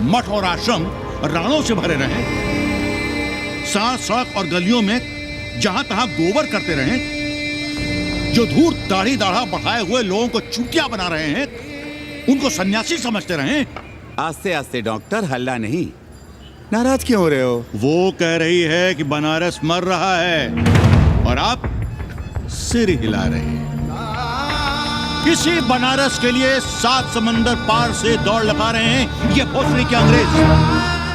मठ और आश्रम राणों से भरे रहें, सड़क सड़क और गलियों में जहां तहां गोबर करते रहें, जो धूर्त दाढ़ी दाढ़ा बढ़ाए हुए लोगों को चूतिया बना रहे हैं उनको सन्यासी समझते रहें। आस्ते आस्ते डॉक्टर, हल्ला नहीं। नाराज क्यों हो रहे हो? वो कह रही है कि बनारस मर रहा है और आप सिर हिला रहे हैं। किसी बनारस के लिए 7 समंदर पार से दौड़ लगा रहे हैं ये भोसड़ी के अंग्रेज।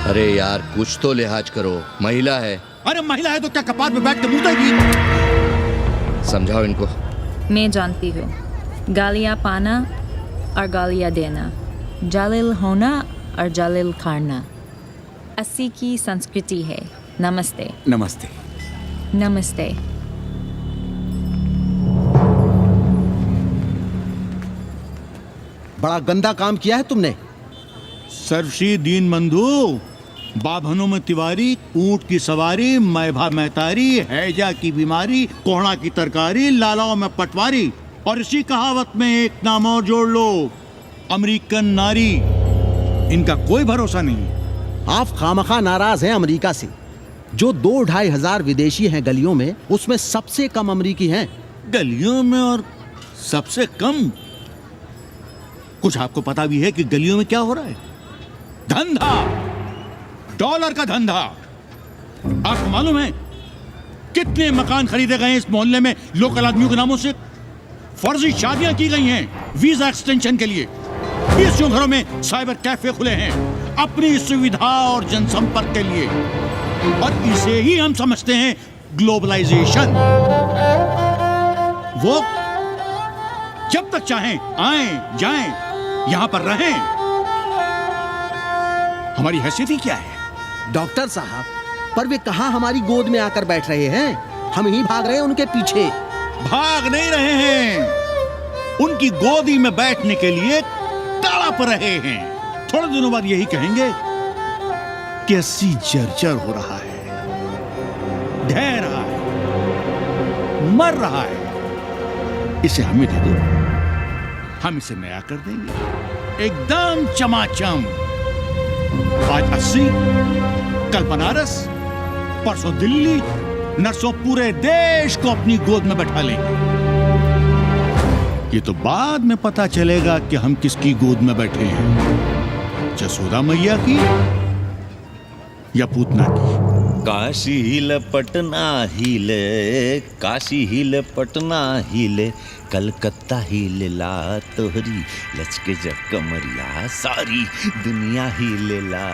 अरे यार, कुछ तो लिहाज करो, महिला है। अरे महिला है तो क्या कपाट पे बैठ के मुर्देगी? समझाओ इनको। मैं जानती हूँ, गालियाँ पाना और गालियाँ देना, जालिल होना और जालिल खाना 80 की संस्कृति है। नमस्ते। नमस्ते। नमस्ते। बड़ा गंदा काम किया है तुमने। सर्वश्री दीन बंधु, बाभनों में तिवारी, ऊंट की सवारी, मैभा मैतारी, हैजा की बीमारी, कोहड़ा की तरकारी, लालाओं में पटवारी, और इसी कहावत में एक नाम और जोड़ लो, अमेरिकन नारी। इनका कोई भरोसा नहीं। आप खामखा नाराज हैं अमेरिका से। जो 2-2.5 हजार विदेशी हैं गलियों में, उसमें सबसे कम अमेरिकी हैं। गलियों में और सबसे कम? कुछ आपको पता भी है कि गलियों में क्या हो रहा है? धंधा, डॉलर का धंधा। आपको मालूम है कितने मकान खरीदे गए इस मोहल्ले में लोकल आदमियों के नामों से? फर्जी शादियां की गई हैं वीजा एक्सटेंशन के लिए। 20 घरों में साइबर कैफे खुले हैं अपनी सुविधा और जनसंपर्क के लिए, और इसे ही हम समझते हैं ग्लोबलाइजेशन। वो जब तक चाहें आएं जाएं, यहां पर रहें। हमारी हैसियत ही क्या है? डॉक्टर साहब, पर वे कहां हमारी गोद में आकर बैठ रहे हैं? हम ही भाग रहे हैं उनके पीछे। भाग नहीं रहे हैं, उनकी गोदी में बैठने के लिए तड़प रहे हैं। थोड़े दिनों बाद यही कहेंगे कि अस्सी जर्जर हो रहा है, ढह रहा है, मर रहा है, इसे हमें दे दो, हम इसे नया कर देंगे एकदम चमाचम। आज 80, कल बनारस, परसों दिल्ली, नरसों पूरे देश को अपनी गोद में बैठा लेंगे। ये तो बाद में पता चलेगा कि हम किसकी गोद में बैठे हैं, जसोदा मैया की या पूतना की। काशी हिले पटना हिले, काशी हिले पटना हिले, कलकत्ता हिले ला तोहरी, लचके जब कमरिया, सारी दुनिया हिले ला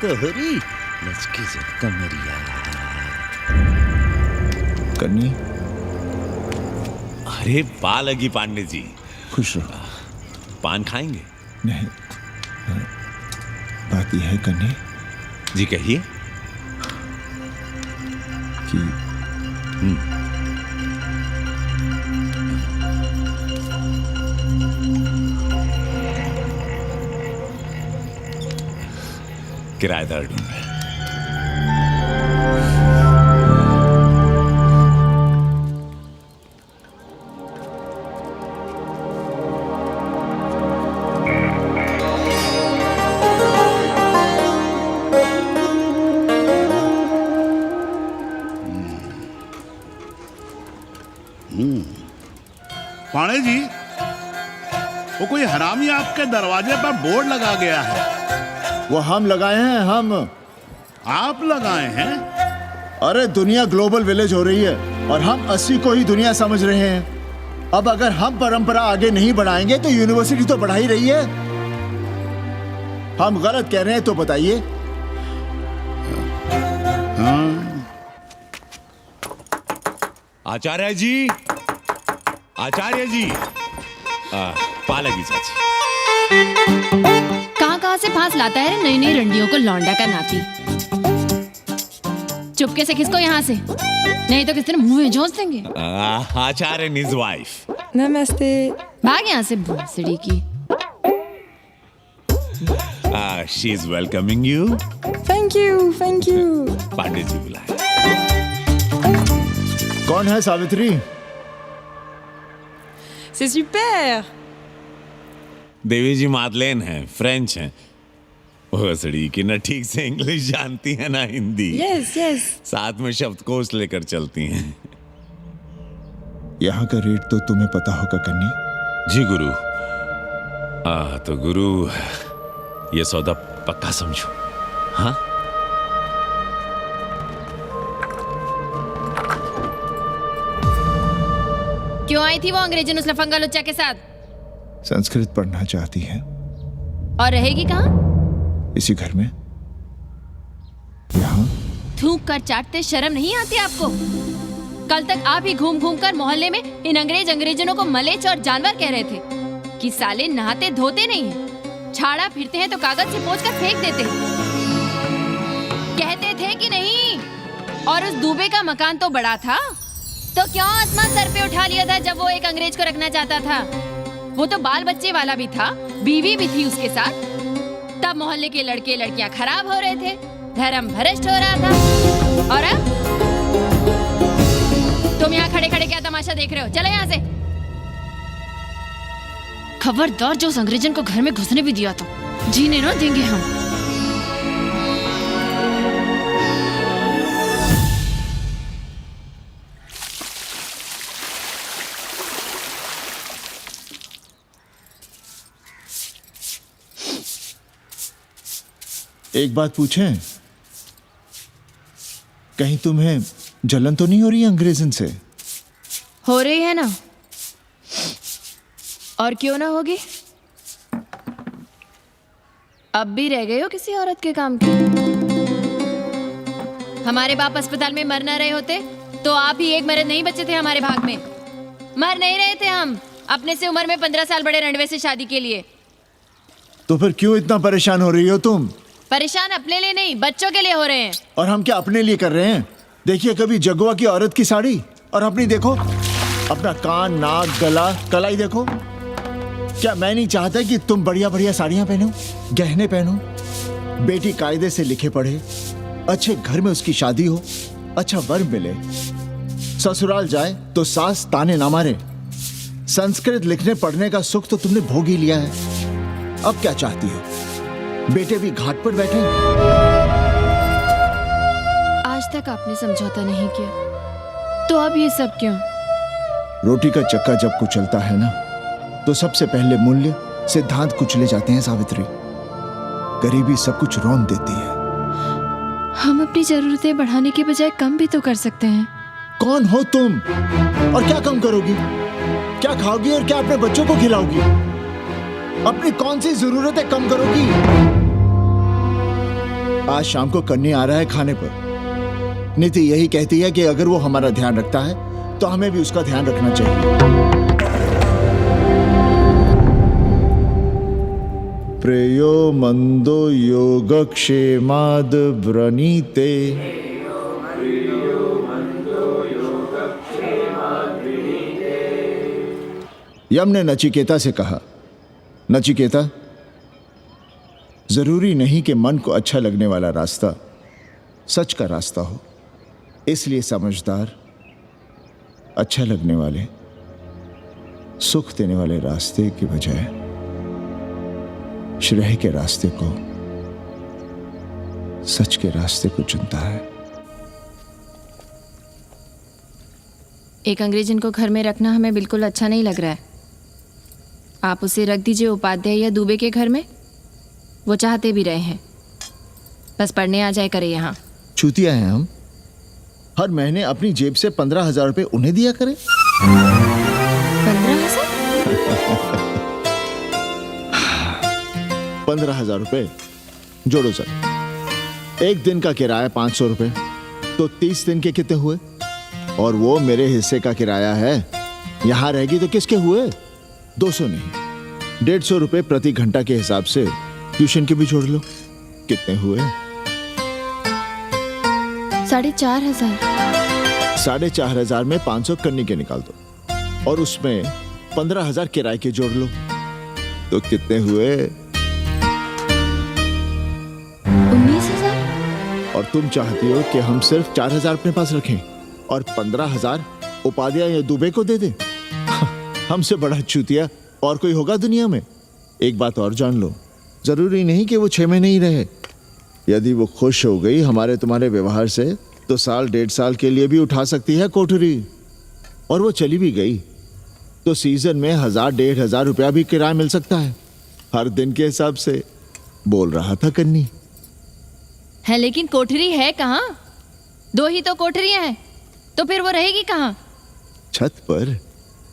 तोहरी, लचके जब कमरिया। कन्नी, अरे पा लगी पांडे जी। खुश रहो। पान खाएंगे? नहीं, बात यह है कन्नी जी, कहिए। कि किराएदार ढूंढे। पाणे जी, वो कोई हरामी आपके दरवाजे पर बोर्ड लगा गया है। वो हम लगाए हैं। हम? आप लगाए हैं? अरे दुनिया ग्लोबल विलेज हो रही है और हम 80 को ही दुनिया समझ रहे हैं। अब अगर हम परंपरा आगे नहीं बढ़ाएंगे तो यूनिवर्सिटी तो बढ़ा ही रही है। हम गलत कह रहे हैं तो बताइए। आचार्य जी, आचार्य जी, पालगी चाची। कहाँ से फांस लाता है नई नई रंडियों को लौंडा का नाती। चुपके से खिसको यहाँ से, नहीं तो किसी ने मुंह में झोंस देंगे। आचार्य and his wife. नमस्ते। भाग यहाँ से भोसड़ी की। She is welcoming you. Thank you, thank you. Pandey ji बुलाए। कौन है सावित्री? C'est super. देवी जी मादलेन हैं, फ्रेंच हैं। भोसड़ी की ना ठीक से इंग्लिश जानती है ना हिंदी। Yes, yes. साथ में शब्दकोश लेकर चलती हैं। यहाँ का रेट तो तुम्हें पता होगा कन्नी। जी गुरु। तो गुरु, ये सौदा पक्का समझो। हाँ? क्यों आई थी वो अंग्रेजी नुस्ला फंगा लुच्चा के साथ? संस्कृत पढ़ना चाहती है। और रहेगी कहाँ? इसी घर में, यहाँ। थूक कर चाटते शर्म नहीं आती आपको? कल तक आप ही घूम घूम कर मोहल्ले में इन अंग्रेजों को मलेच और जानवर कह रहे थे कि साले नहाते धोते नहीं हैं, छाड़ा फिरते हैं तो कागज से पोंछ कर फेंक देते हैं। कहते थे कि नहीं? और उस दूबे का मकान तो बड़ा था, तो क्यों आसमान सर पे उठा लिया था जब वो एक अंग्रेज को रखना चाहता था? वो तो बाल बच्चे वाला भी था, बीवी भी थी उसके साथ। तब मोहल्ले के लड़के लड़कियां खराब हो रहे थे, धर्म भ्रष्ट हो रहा था। और अब तुम यहाँ खड़े खड़े क्या तमाशा देख रहे हो? चले यहाँ से। खबरदार, जो उस अंग्रेजन को घर में घुसने भी दिया तो जीने ना देंगे हम। एक बात पूछें, कहीं तुम्हें जलन तो नहीं हो रही अंग्रेजन से? हो रही है ना, और क्यों ना होगी। अब भी रह गए हो किसी औरत के काम की। हमारे बाप अस्पताल में मर ना रहे होते तो आप ही एक मर्द नहीं बचे थे हमारे भाग में। मर नहीं रहे थे हम अपने से उम्र में 15 साल बड़े रंडवे से शादी के लिए। तो फिर क्यों इतना परेशान हो रही हो तुम? परेशान अपने लिए नहीं, बच्चों के लिए हो रहे हैं। और हम क्या अपने लिए कर रहे हैं? देखिए कभी जगुआ की औरत की साड़ी और अपनी देखो, अपना कान, नाक, गला, कलाई देखो। क्या मैं नहीं चाहता कि तुम बढ़िया बढ़िया साड़ियां पहनो, गहने पहनो, बेटी कायदे से लिखे पढ़े, अच्छे घर में उसकी शादी हो, अच्छा वर मिले, ससुराल जाए तो सास ताने ना मारे। संस्कृत लिखने पढ़ने का सुख तो तुमने भोग ही लिया है। अब क्या चाहती हो? बेटे भी घाट पर बैठे। आज तक आपने समझौता नहीं किया तो अब ये सब क्यों? रोटी का चक्का जब कुचलता है ना तो सबसे पहले मूल्य सिद्धांत कुचले जाते हैं सावित्री। गरीबी सब कुछ रौंद देती है। हम अपनी जरूरतें बढ़ाने के बजाय कम भी तो कर सकते हैं। कौन हो तुम और क्या कम करोगी? क्या खाओगी और क्या अपने बच्चों को खिलाओगी? अपनी कौन सी जरूरतें कम करोगी? आज शाम को कन्नी आ रहा है खाने पर। नीति यही कहती है कि अगर वो हमारा ध्यान रखता है तो हमें भी उसका ध्यान रखना चाहिए। प्रेयो मंदो योगक्षेमाद व्रणीते। यम ने नचिकेता से कहा, नचिकेता, जरूरी नहीं कि मन को अच्छा लगने वाला रास्ता सच का रास्ता हो। इसलिए समझदार, अच्छा लगने वाले, सुख देने वाले रास्ते की बजाय श्रेय के रास्ते को, सच के रास्ते को चुनता है। एक अंग्रेजन को घर में रखना हमें बिल्कुल अच्छा नहीं लग रहा है। आप उसे रख दीजिए उपाध्याय या दुबे के घर में, वो चाहते भी रहे हैं। बस पढ़ने आ जाए करे यहाँ। चूतिया हैं हम। हर महीने अपनी जेब से 15,000 रुपए उन्हें दिया करें। 15,000 रुपए जोड़ो सर। एक दिन का किराया 500 रुपए, तो 30 दिन के कितने हुए? और वो मेरे हिस्से का किराया है। यहां रहेगी तो किसके हुए? 200 नहीं, 150 रुपए प्रति घंटा के हिसाब से ट्यूशन के भी जोड़ लो। कितने हुए? 4,500। 4,500 में 500 कन्नी के निकाल दो और उसमें 15,000 किराए के जोड़ लो, तो कितने हुए? 19,000। और तुम चाहती हो कि हम सिर्फ 4,000 अपने पास रखें और 15,000 उपाध्याय या दुबे को दे दें? हमसे बड़ा चूतिया और कोई होगा दुनिया में? एक बात और जान लो, जरूरी नहीं कि वो 6 महीने ही रहे। यदि वो खुश हो गई हमारे तुम्हारे व्यवहार से तो 1.5 साल के लिए भी उठा सकती है कोठरी। और वो चली भी गई तो सीजन में 1,000-1,500 रुपया भी किराया मिल सकता है, हर दिन के हिसाब से। बोल रहा था कन्नी है, लेकिन कोठरी है कहाँ? 2 ही तो कोठरियां हैं, तो फिर वो रहेगी कहाँ? छत पर।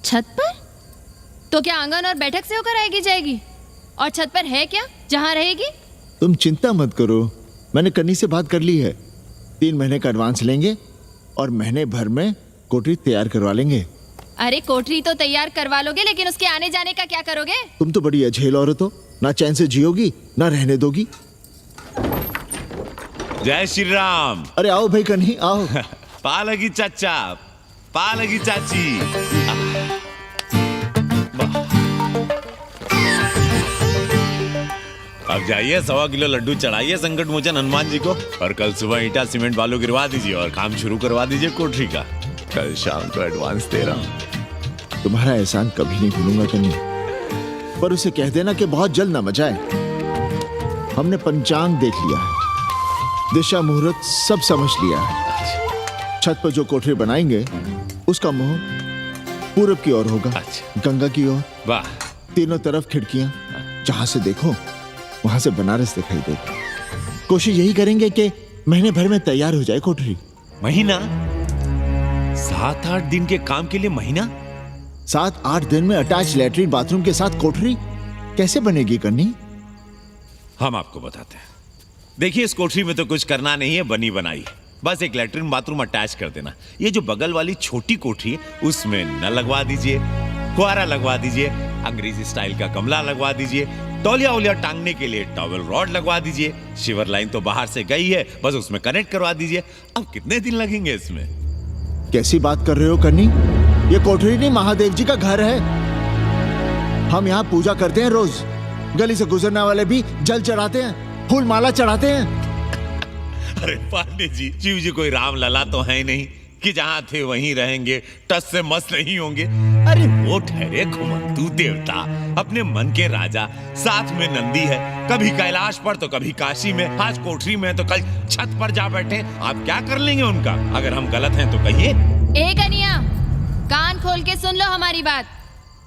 छत पर? तो क्या आंगन और बैठक से होकर आएगी जाएगी? और छत पर है क्या जहाँ रहेगी? तुम चिंता मत करो, मैंने कन्नी से बात कर ली है। 3 महीने का एडवांस लेंगे और महीने भर में कोठरी तैयार करवा लेंगे। अरे कोठरी तो तैयार करवा लोगे, लेकिन उसके आने जाने का क्या करोगे? तुम तो बड़ी अझेल औरत हो, ना चैन से जियोगी ना रहने दोगी। जय श्री राम। अरे आओ भाई कन्ही आओ। पालगी चाचा, पालगी चाची। अब जाइए 1.25 किलो लड्डू चढ़ाइए संकट मोचन हनुमान जी को और कल सुबह ईटा सीमेंट बालू गिरवा दीजिए और काम शुरू करवा दीजिए कोठरी का। कल शाम को एडवांस दे रहा हूँ। तुम्हारा एहसान कभी नहीं भूलूंगा कन्नी, पर उसे कह देना कि बहुत जल्द न मचाए। हमने पंचांग देख लिया है, दिशा मुहूर्त सब समझ लिया है। छत पर जो कोठरी बनाएंगे उसका मुंह पूरब की ओर होगा, गंगा की ओर। वाह। तीनों तरफ खिड़कियां, जहां से देखो वहां से बनारस दिखाई देगी। कोशिश यही करेंगे कि महीने भर में तैयार हो जाए कोठरी। महीना? 7-8 दिन के काम के लिए महीना? 7-8 दिन में अटैच लैट्रिन बाथरूम के साथ कोठरी कैसे बनेगी कन्नी? हम आपको बताते हैं। देखिए, इस कोठरी में तो कुछ करना नहीं है, बनी बनाई। बस एक लैट्रिन बाथरूम अटैच कर देना। ये जो बगल वाली छोटी कोठरी है उसमें नल लगवा दीजिए, फुहारा लगवा दीजिए, अंग्रेजी स्टाइल का गमला लगवा दीजिए, तौलिया उलिया टांगने के लिए टॉवेल रॉड लगवा दीजिए। शिवर लाइन तो बाहर से गई है, बस उसमें कनेक्ट करवा दीजिए। अब कितने दिन लगेंगे इसमें? कैसी बात कर रहे हो कन्नी? ये कोठरी नहीं, महादेव जी का घर है। हम यहाँ पूजा करते हैं रोज। गली से गुजरने वाले भी जल चढ़ाते हैं, फूल माला चढ़ाते हैं। अरे पांडे जी, शिव जी कोई राम लला तो है नहीं कि जहां थे वहीं रहेंगे, टस से मस्त नहीं होंगे। अरे वो ठहरे घुमंतू देवता, अपने मन के राजा, साथ में नंदी है। कभी कैलाश पर तो कभी काशी में, आज कोठरी में तो कल छत पर जा बैठे। आप क्या कर लेंगे उनका? अगर हम गलत हैं तो कहिए। ए कन्या, कान खोल के सुन लो हमारी बात।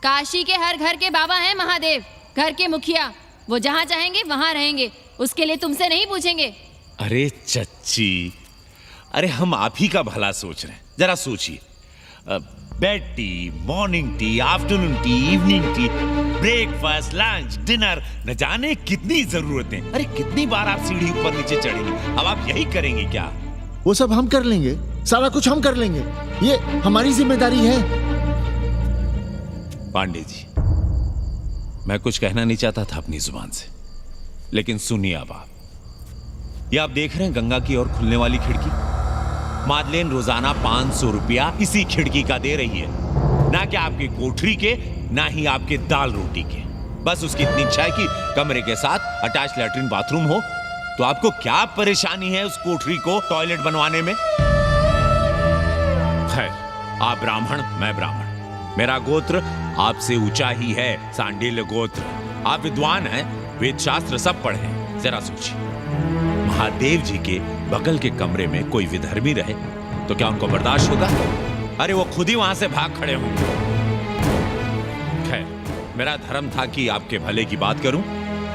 काशी के हर घर के बाबा हैं महादेव, घर के मुखिया। वो जहाँ चाहेंगे वहाँ रहेंगे, उसके लिए तुमसे नहीं पूछेंगे। अरे चच्ची, अरे हम आप ही का भला सोच रहे हैं। जरा सोचिए, bed tea, morning tea, afternoon T, evening tea, breakfast, lunch, dinner, न जाने कितनी जरूरतें। अरे कितनी बार आप सीढ़ी ऊपर नीचे चढ़ेंगे। अब आप यही करेंगे क्या? वो सब हम कर लेंगे, सारा कुछ हम कर लेंगे। ये हमारी जिम्मेदारी है। पांडे जी, मैं कुछ कहना नहीं चाहता था अपनी जुबान से, लेकिन सुनिए अब आप। ये आप देख रहे हैं गंगा की ओर खुलने वाली खिड़की? मादलेन रोजाना 500 रुपया इसी खिड़की का दे रही है, ना कि आपकी कोठरी के, ना ही आपके दाल रोटी के। बस उसकी इतनी इच्छा है कि कमरे के साथ अटैच लैट्रिन बाथरूम हो। तो आपको क्या परेशानी है उस कोठरी को टॉयलेट बनवाने में? खैर, आप ब्राह्मण, मैं ब्राह्मण, मेरा गोत्र आपसे ऊंचा ही है, सांडिल्य गोत्र। आप विद्वान हैं, वेद शास्त्र सब पढ़े हैं। जरा सोचिए, महादेव जी के बगल के कमरे में कोई विधर्मी रहे तो क्या उनको बर्दाश्त होगा? अरे वो खुद ही वहां से भाग खड़े होंगे। खैर, मेरा धर्म था कि आपके भले की बात करूं।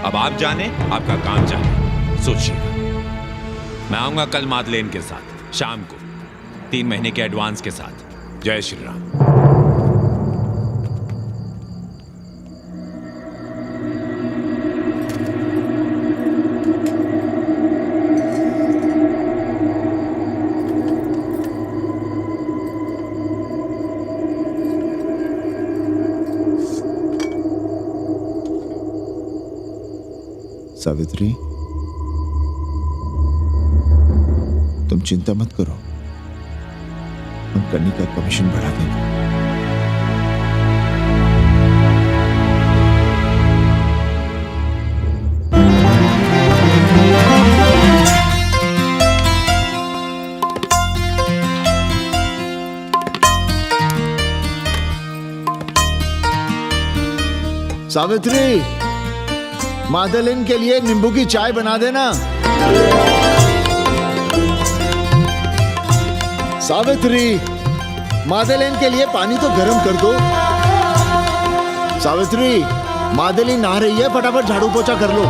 अब आप जाने, आपका काम जाने। सोचिएगा। मैं आऊंगा कल मादलेन के साथ शाम को, 3 महीने के एडवांस के साथ। जय श्री राम। सावित्री, तुम चिंता मत करो, हम कन्नी का कमीशन बढ़ा देंगे। सावित्री, मादलेन के लिए नींबू की चाय बना देना। सावित्री, मादलेन के लिए पानी तो गर्म कर दो। सावित्री, मादलेन नहा रही है, फटाफट झाड़ू पोछा कर लो।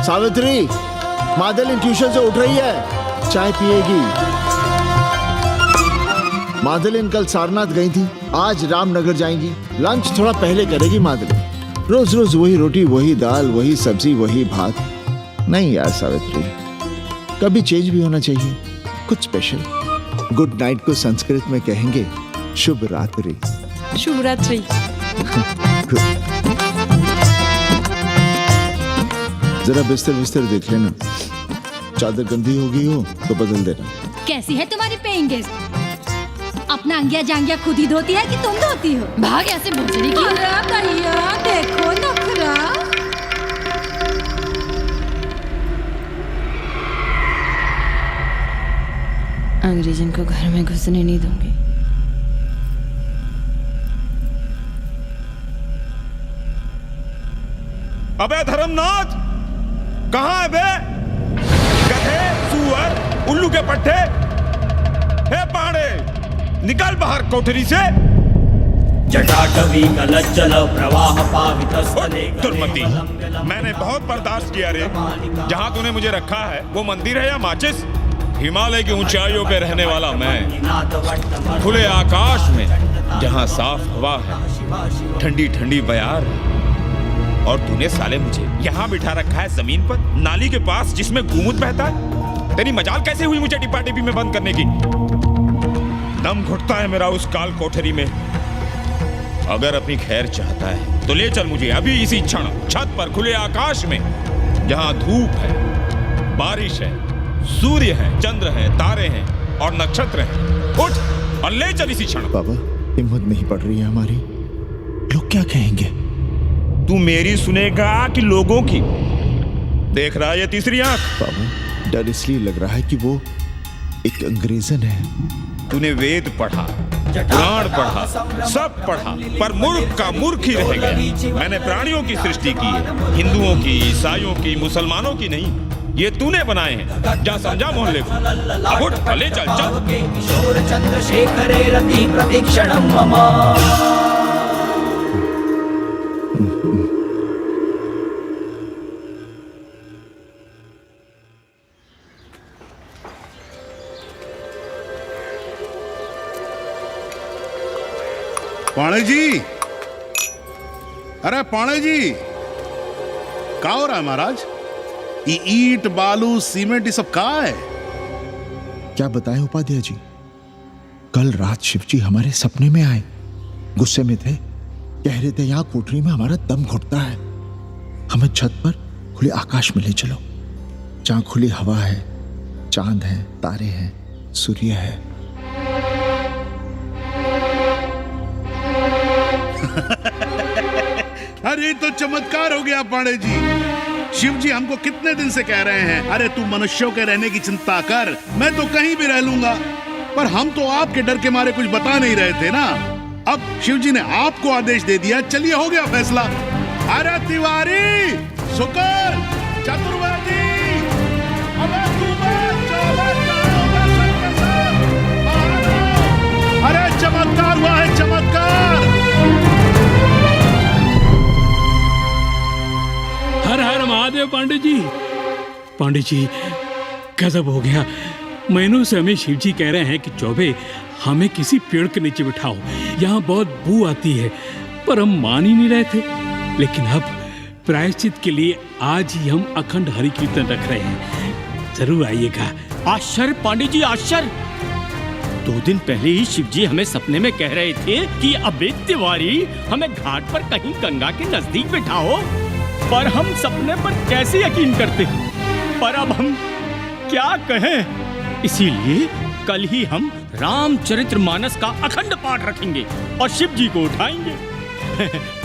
सावित्री, मादलेन ट्यूशन से उठ रही है, चाय पिएगी। मादलेन कल सारनाथ गई थी, आज रामनगर जाएंगी। लंच थोड़ा पहले करेगी मादलेन। रोज रोज वही रोटी, वही दाल, वही सब्जी, वही भात। नहीं यार सावित्री, कभी चेंज भी होना चाहिए, कुछ स्पेशल। गुड नाइट को संस्कृत में कहेंगे शुभ रात्रि। शुभ रात्रि। जरा बिस्तर बिस्तर देख लेना, चादर गंदी हो गई हो तो बदल देना। कैसी है तुम्हारी पेइंग गेस्ट? अपना अंगिया जांगिया खुद ही धोती है कि तुम धोती हो? भाग ऐसे भोसड़ी की। अरे भैया देखो नखरा। अंग्रेजन को घर में घुसने नहीं दूंगी। अबे धर्मनाथ, कहाँ है बे? गधे, सुअर, उल्लू के पट्टे। हे पाड़े, निकल बाहर कोठरी से। जटाटवी कलज्जल प्रवाह पावितस्तने दुर्मति, मैंने बहुत बर्दाश्त किया रे। जहाँ तूने मुझे रखा है वो मंदिर है या माचिस? हिमालय की ऊंचाइयों पे रहने वाला मैं, खुले आकाश में जहाँ साफ हवा है, ठंडी ठंडी बयार, और तूने साले मुझे यहाँ बिठा रखा है जमीन पर, नाली के पास जिसमें गोमूत्र बहता है। तेरी मजाल कैसे हुई मुझे डिब्बा डिब्बी में बंद करने की? दम घुटता है मेरा उस काल कोठरी में। अगर अपनी खैर चाहता है तो ले चल मुझे अभी इसी क्षण छत पर खुले आकाश में, जहां धूप है, बारिश है, सूर्य है, चंद्र है, तारे हैं और नक्षत्र हैं। उठ और ले चल इसी क्षण। बाबा, हिम्मत नहीं पड़ रही है हमारी। लोग क्या कहेंगे? तू मेरी सुनेगा कि लोगों की? देख रहा है ये तीसरी आंख? बाबा, डर इसलिए लग रहा है कि वो एक अंग्रेजन है। तूने वेद पढ़ा, पुराण पढ़ा, सब पढ़ा, पर मूर्ख का मूर्ख ही रह गया। मैंने प्राणियों की सृष्टि की है, हिंदुओं की, ईसाइयों की, मुसलमानों की नहीं। ये तूने बनाए हैं। जा समझा मोहल्ले को। अब उठ, ले चल चल। चंद्रशेखरे रति प्रतीक्षणं मम। पाणे जी, अरे पाणे जी, क्या हो रहा है महाराज? ये ईंट, बालू, सीमेंट, ये सब कहाँ है? क्या बताएं उपाध्याय जी, कल रात शिवजी हमारे सपने में आए। गुस्से में थे, कह रहे थे यहाँ कोठरी में हमारा दम घुटता है, हमें छत पर खुले आकाश में ले चलो, जहाँ खुली हवा है, चांद है, तारे हैं, सूर्य है। अरे तो चमत्कार हो गया पाणे जी। शिव जी हमको कितने दिन से कह रहे हैं, अरे तू मनुष्यों के रहने की चिंता कर, मैं तो कहीं भी रह लूंगा। पर हम तो आपके डर के मारे कुछ बता नहीं रहे थे ना। अब शिव जी ने आपको आदेश दे दिया, चलिए हो गया फैसला। अरे तिवारी, शुक्र, चतुर्वेदी, अरे चमत्कार हुआ है, चमत्कार। हर हर महादेव पांडे जी। पांडे जी, गजब हो गया। महीनों से हमें शिव जी कह रहे हैं कि चौबे हमें किसी पेड़ के नीचे बिठाओ, यहाँ बहुत बू आती है, पर हम मान ही नहीं रहे थे। लेकिन अब प्रायश्चित के लिए आज ही हम अखंड हरि कीर्तन रख रहे हैं, जरूर आइएगा। आश्चर्य पांडे जी, आश्चर्य। 2 दिन पहले ही शिव जी हमें सपने में कह रहे थे कि अबे तिवारी, हमें घाट पर कहीं गंगा के नजदीक बिठाओ, पर हम सपने पर कैसे यकीन करते हैं। पर अब हम क्या कहें, इसीलिए कल ही हम रामचरितमानस का अखंड पाठ रखेंगे और शिव जी को उठाएंगे।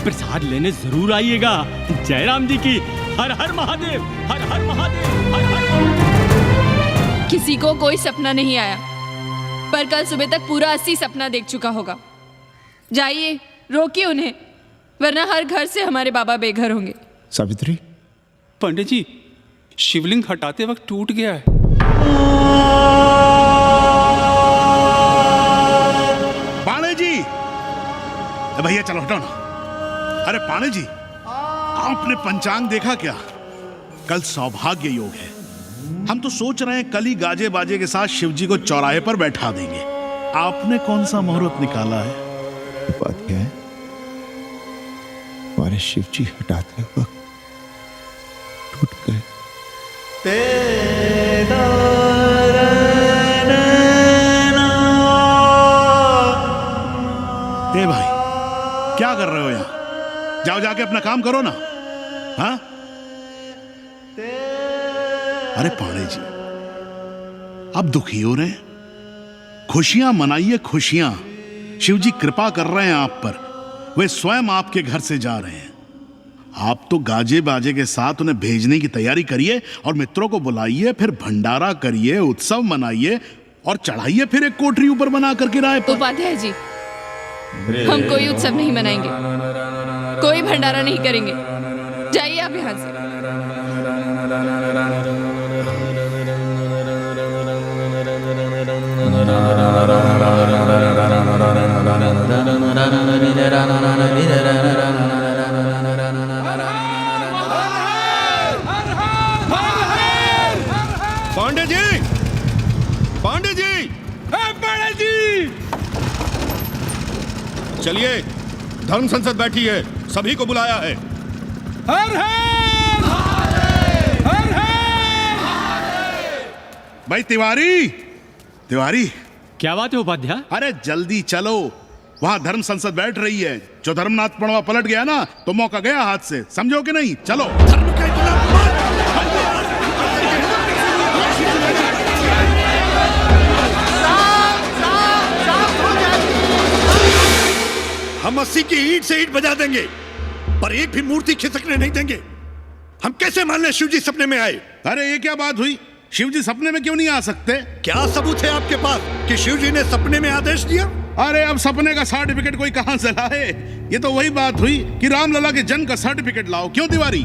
प्रसाद लेने जरूर आइएगा। जय राम जी की। हर हर महादेव, हर हर महादेव, हर हर महादेव। किसी को कोई सपना नहीं आया, पर कल सुबह तक पूरा 80 सपना देख चुका होगा। जाइए, रोकिए उन्हें, वरना हर घर से हमारे बाबा बेघर होंगे। सावित्री, पंडित जी, शिवलिंग हटाते वक्त टूट गया है। पाणे जी, भैया चलो हटाओ ना। अरे पाणे जी, आपने पंचांग देखा क्या? कल सौभाग्य योग है। हम तो सोच रहे हैं कल ही गाजे बाजे के साथ शिव जी को चौराहे पर बैठा देंगे। आपने कौन सा मुहूर्त निकाला है? उपाध्याय, हमारे शिव जी हटाते वक्त टूट गए। ए भाई, क्या कर रहे हो यहाँ? जाओ जाके अपना काम करो ना। हाँ? अरे पाणे जी, अब दुखी हो रहे हैं? खुशियां मनाइए, खुशियां। शिव जी कृपा कर रहे हैं आप पर, वे स्वयं आपके घर से जा रहे हैं। आप तो गाजे बाजे के साथ उन्हें भेजने की तैयारी करिए और मित्रों को बुलाइए, फिर भंडारा करिए, उत्सव मनाइए, और चढ़ाइए फिर एक कोठरी ऊपर बना कर किराए पर। उपाध्याय जी, हम कोई उत्सव नहीं मनाएंगे, कोई भंडारा नहीं करेंगे। जाइए आप यहाँ से। पांडे जी, पांडे जी, पांडे जी, चलिए, धर्म संसद बैठी है, सभी को बुलाया है। हर हर हर हर। भाई तिवारी, तिवारी, क्या बात है उपाध्याय? अरे जल्दी चलो, वहां धर्म संसद बैठ रही है। जो धर्मनाथ पड़वा पलट गया ना तो मौका गया हाथ से, समझो कि नहीं? चलो। हम 80 की ईंट से ईंट बजा देंगे, पर एक भी मूर्ति खिसकने नहीं देंगे। हम कैसे मान लें शिव जी सपने में आए? अरे ये क्या बात हुई? शिव जी सपने में क्यों नहीं आ सकते? क्या सबूत है आपके पास कि शिव जी ने सपने में आदेश दिया? अरे अब सपने का सर्टिफिकेट कोई कहां से लाए? ये तो वही बात हुई कि रामलला के जन्म का सर्टिफिकेट लाओ। क्यों तिवारी?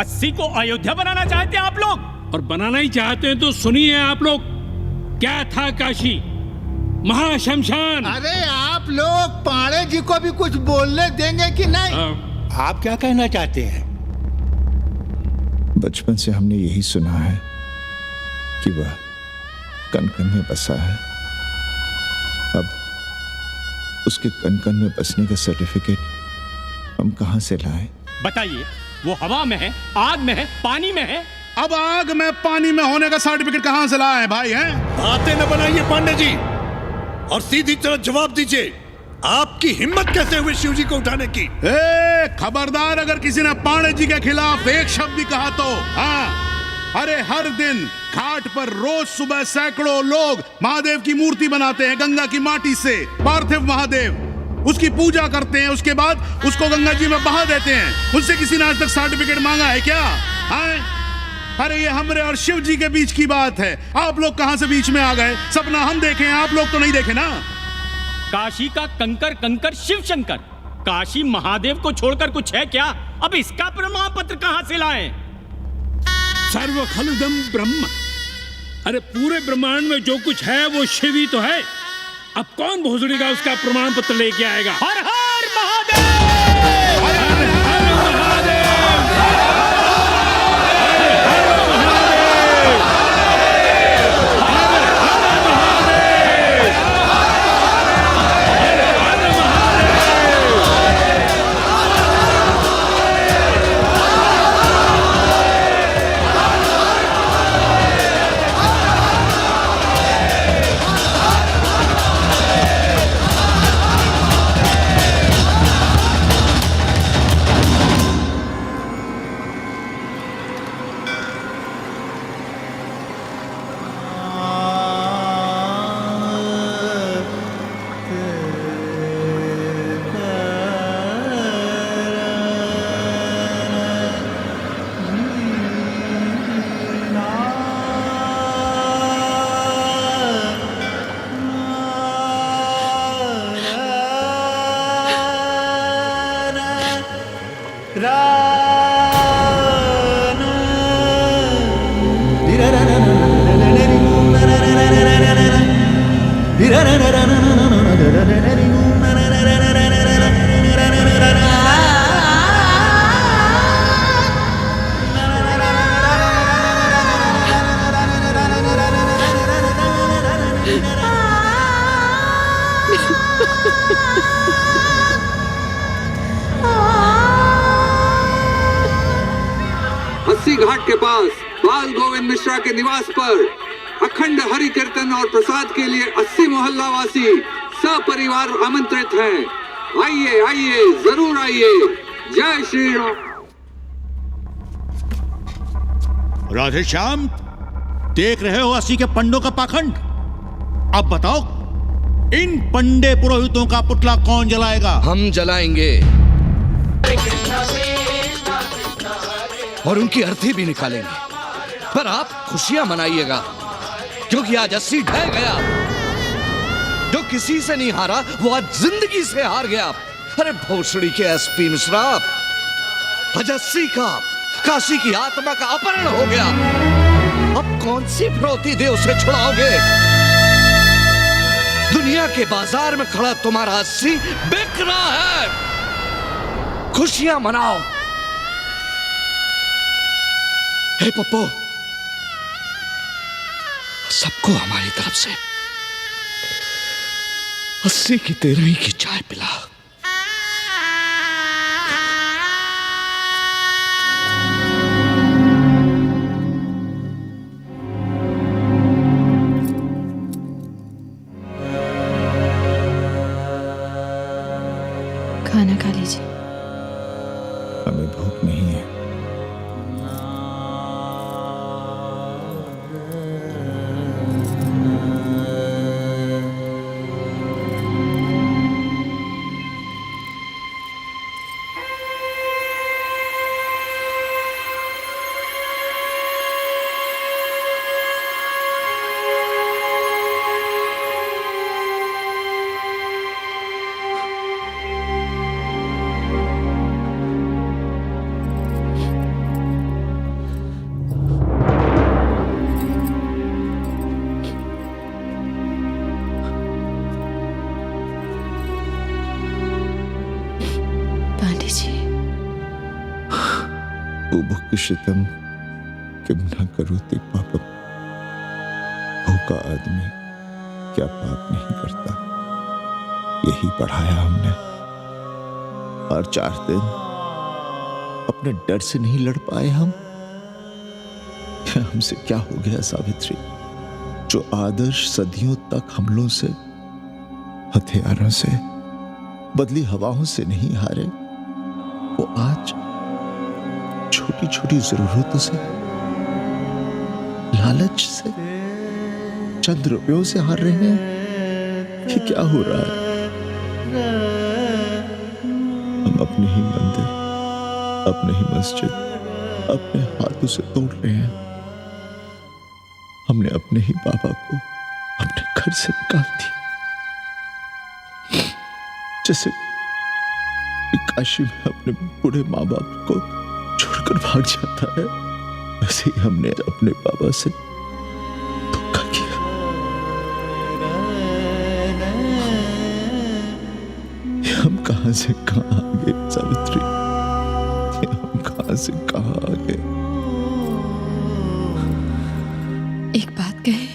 80 को अयोध्या बनाना चाहते हैं आप लोग? और बनाना ही चाहते हैं तो सुनिए आप लोग, क्या था काशी महाशमशान। अरे आप लोग पाड़े जी को भी कुछ बोलने देंगे कि नहीं? आप क्या कहना चाहते हैं? बचपन से हमने यही सुना है कि वह कण कण में बसा है। अब उसके कण कण में बसने का सर्टिफिकेट हम कहां से लाएं? बताइए, वो हवा में है, आग में है, पानी में है? अब आग में पानी में होने का सर्टिफिकेट कहां से लाए भाई? हैं बातें न बनाइए पांडे जी, और सीधी तरह जवाब दीजिए, आपकी हिम्मत कैसे हुई शिव जी को उठाने की? खबरदार, अगर किसी ने पांडे जी के खिलाफ एक शब्द भी कहा तो। हाँ, अरे हर दिन घाट पर रोज सुबह सैकड़ों लोग महादेव की मूर्ति बनाते हैं गंगा की माटी से। पार्थिव महादेव, उसकी पूजा करते हैं, उसके बाद उसको गंगा जी में बहा देते हैं। उनसे किसी ने आज तक सर्टिफिकेट मांगा है क्या? अरे ये हमरे और शिव जी के बीच की बात है। आप लोग कहां से बीच में आ गए? सपना हम देखे हैं, आप लोग तो नहीं देखे ना। काशी का कंकर कंकर शिव शंकर, काशी महादेव को छोड़कर कुछ है क्या? अब इसका प्रमाण पत्र कहां से लाएं? सर्व खलुदम ब्रह्म, अरे पूरे ब्रह्मांड में जो कुछ है वो शिव ही तो है। अब कौन भोसड़ी का उसका प्रमाण पत्र लेके आएगा? हर हर महादेव, हर हर महादेव। घाट के पास बाल गोविंद मिश्रा के निवास पर अखंड हरि कीर्तन और प्रसाद के लिए 80 मोहल्ला वासी सपरिवार आमंत्रित हैं। आइए आइए, जरूर आइए। जय श्री राम। राधे श्याम, देख रहे हो 80 के पंडों का पाखंड। अब बताओ, इन पंडे पुरोहितों का पुतला कौन जलाएगा? हम जलाएंगे और उनकी अर्थी भी निकालेंगे, पर आप खुशियां मनाइएगा। क्योंकि आज 80 ढह गया। जो किसी से नहीं हारा वो आज जिंदगी से हार गया। अरे भोसड़ी के एसपी मिश्रा, आज 80 का काशी की आत्मा का अपहरण हो गया। अब कौन सी फिरौती दे उसे छुड़ाओगे? दुनिया के बाजार में खड़ा तुम्हारा 80 बिक रहा है। खुशियां मनाओ। हे पप्पू, सबको हमारी तरफ से 80 की 13 की चाय पिला। खाना खा लीजिए। हमें भूख नहीं है। शितम किम न करो ते पापम। भूखा आदमी क्या पाप नहीं करता, यही पढ़ाया हमने। और 4 दिन अपने डर से नहीं लड़ पाए हम। हमसे क्या हो गया सावित्री? जो आदर्श सदियों तक हमलों से, हथियारों से, बदली हवाओं से नहीं हारे, वो आज छोटी छोटी जरूरतों से, लालच से, चंद रुपयों से हार रहे हैं। ये क्या हो रहा है? हम अपने ही मंदिर, अपने ही मस्जिद अपने हाथों से तोड़ रहे हैं। हमने अपने ही बाबा को अपने घर से निकाल दिया। जैसे काशी में अपने बूढ़े माँ बाप को छोड़कर भाग जाता है, वैसे ही हमने अपने बाबा से धोखा किया। हम कहां से कहां आ गए सावित्री? हम कहां से कहां आ गए? एक बात कहे,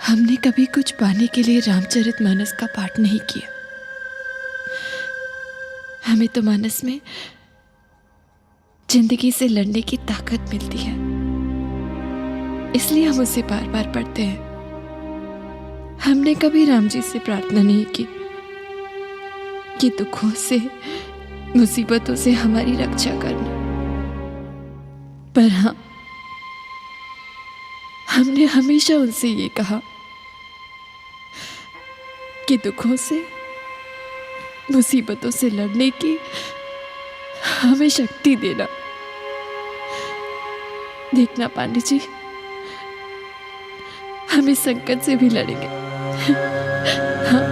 हमने कभी कुछ पाने के लिए रामचरितमानस का पाठ नहीं किया। हमें तो मानस में जिंदगी से लड़ने की ताकत मिलती है, इसलिए हम उसे बार बार पढ़ते हैं। हमने कभी राम जी से प्रार्थना नहीं की कि दुखों से, मुसीबतों से हमारी रक्षा करना। पर हाँ, हमने हमेशा उनसे ये कहा कि दुखों से, मुसीबतों से लड़ने की हमें शक्ति देना। देखना पांडे जी, हम इस संकट से भी लड़ेंगे। हाँ।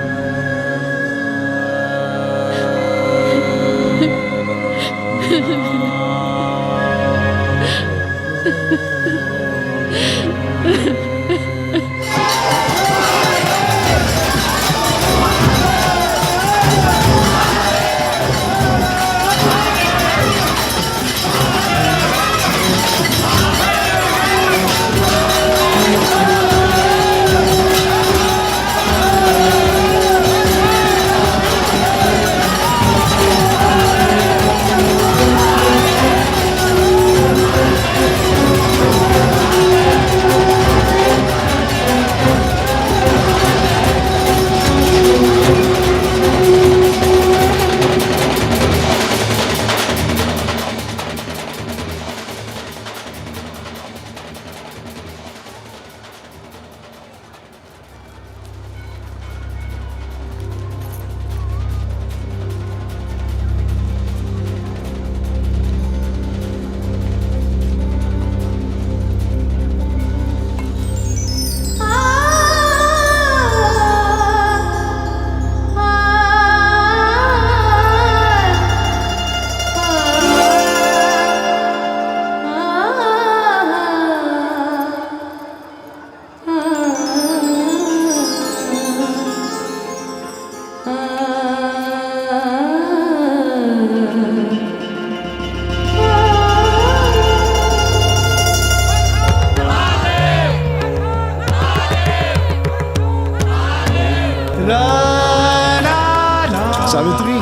सावित्री,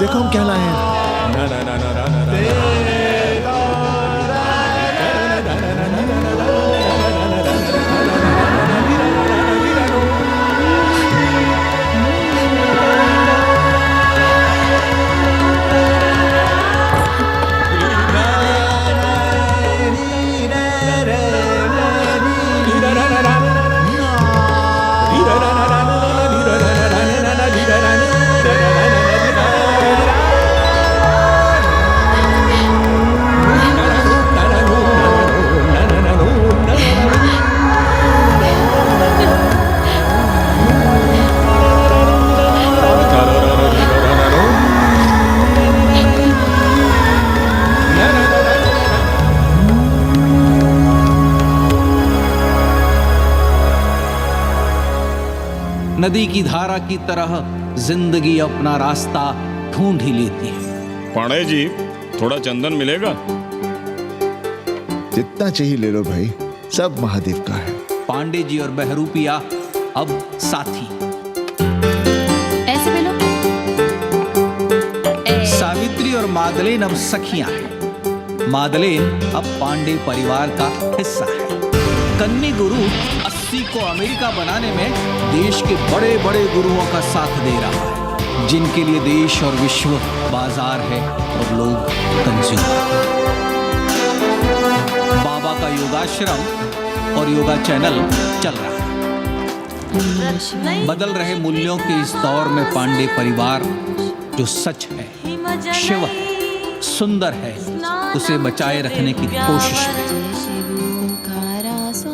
देखो हम क्या लाए हैं। नदी की धारा की तरह जिंदगी अपना रास्ता ढूंढ ही लेती है। पांडे जी, थोड़ा चंदन मिलेगा? जितना चाहिए ले लो भाई, सब महादेव का है। पांडे जी और बहरूपिया अब साथी। ऐसे मिलो। सावित्री और मादलेन अब सखियां हैं। मादलेन अब पांडे परिवार का हिस्सा है। कन्नी गुरु 80 को अमेरिका बनाने में देश के बड़े बड़े गुरुओं का साथ दे रहा है, जिनके लिए देश और विश्व बाजार है और लोग कंज्यूमर। बाबा का योगाश्रम और योगा चैनल चल रहा है। बदल रहे मूल्यों के इस दौर में पांडे परिवार जो सच है, शिव है, सुंदर है, उसे बचाए रखने की कोशिश में।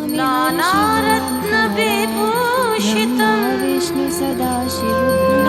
नाना रत्न विभूषितम् विष्णु सदा शिव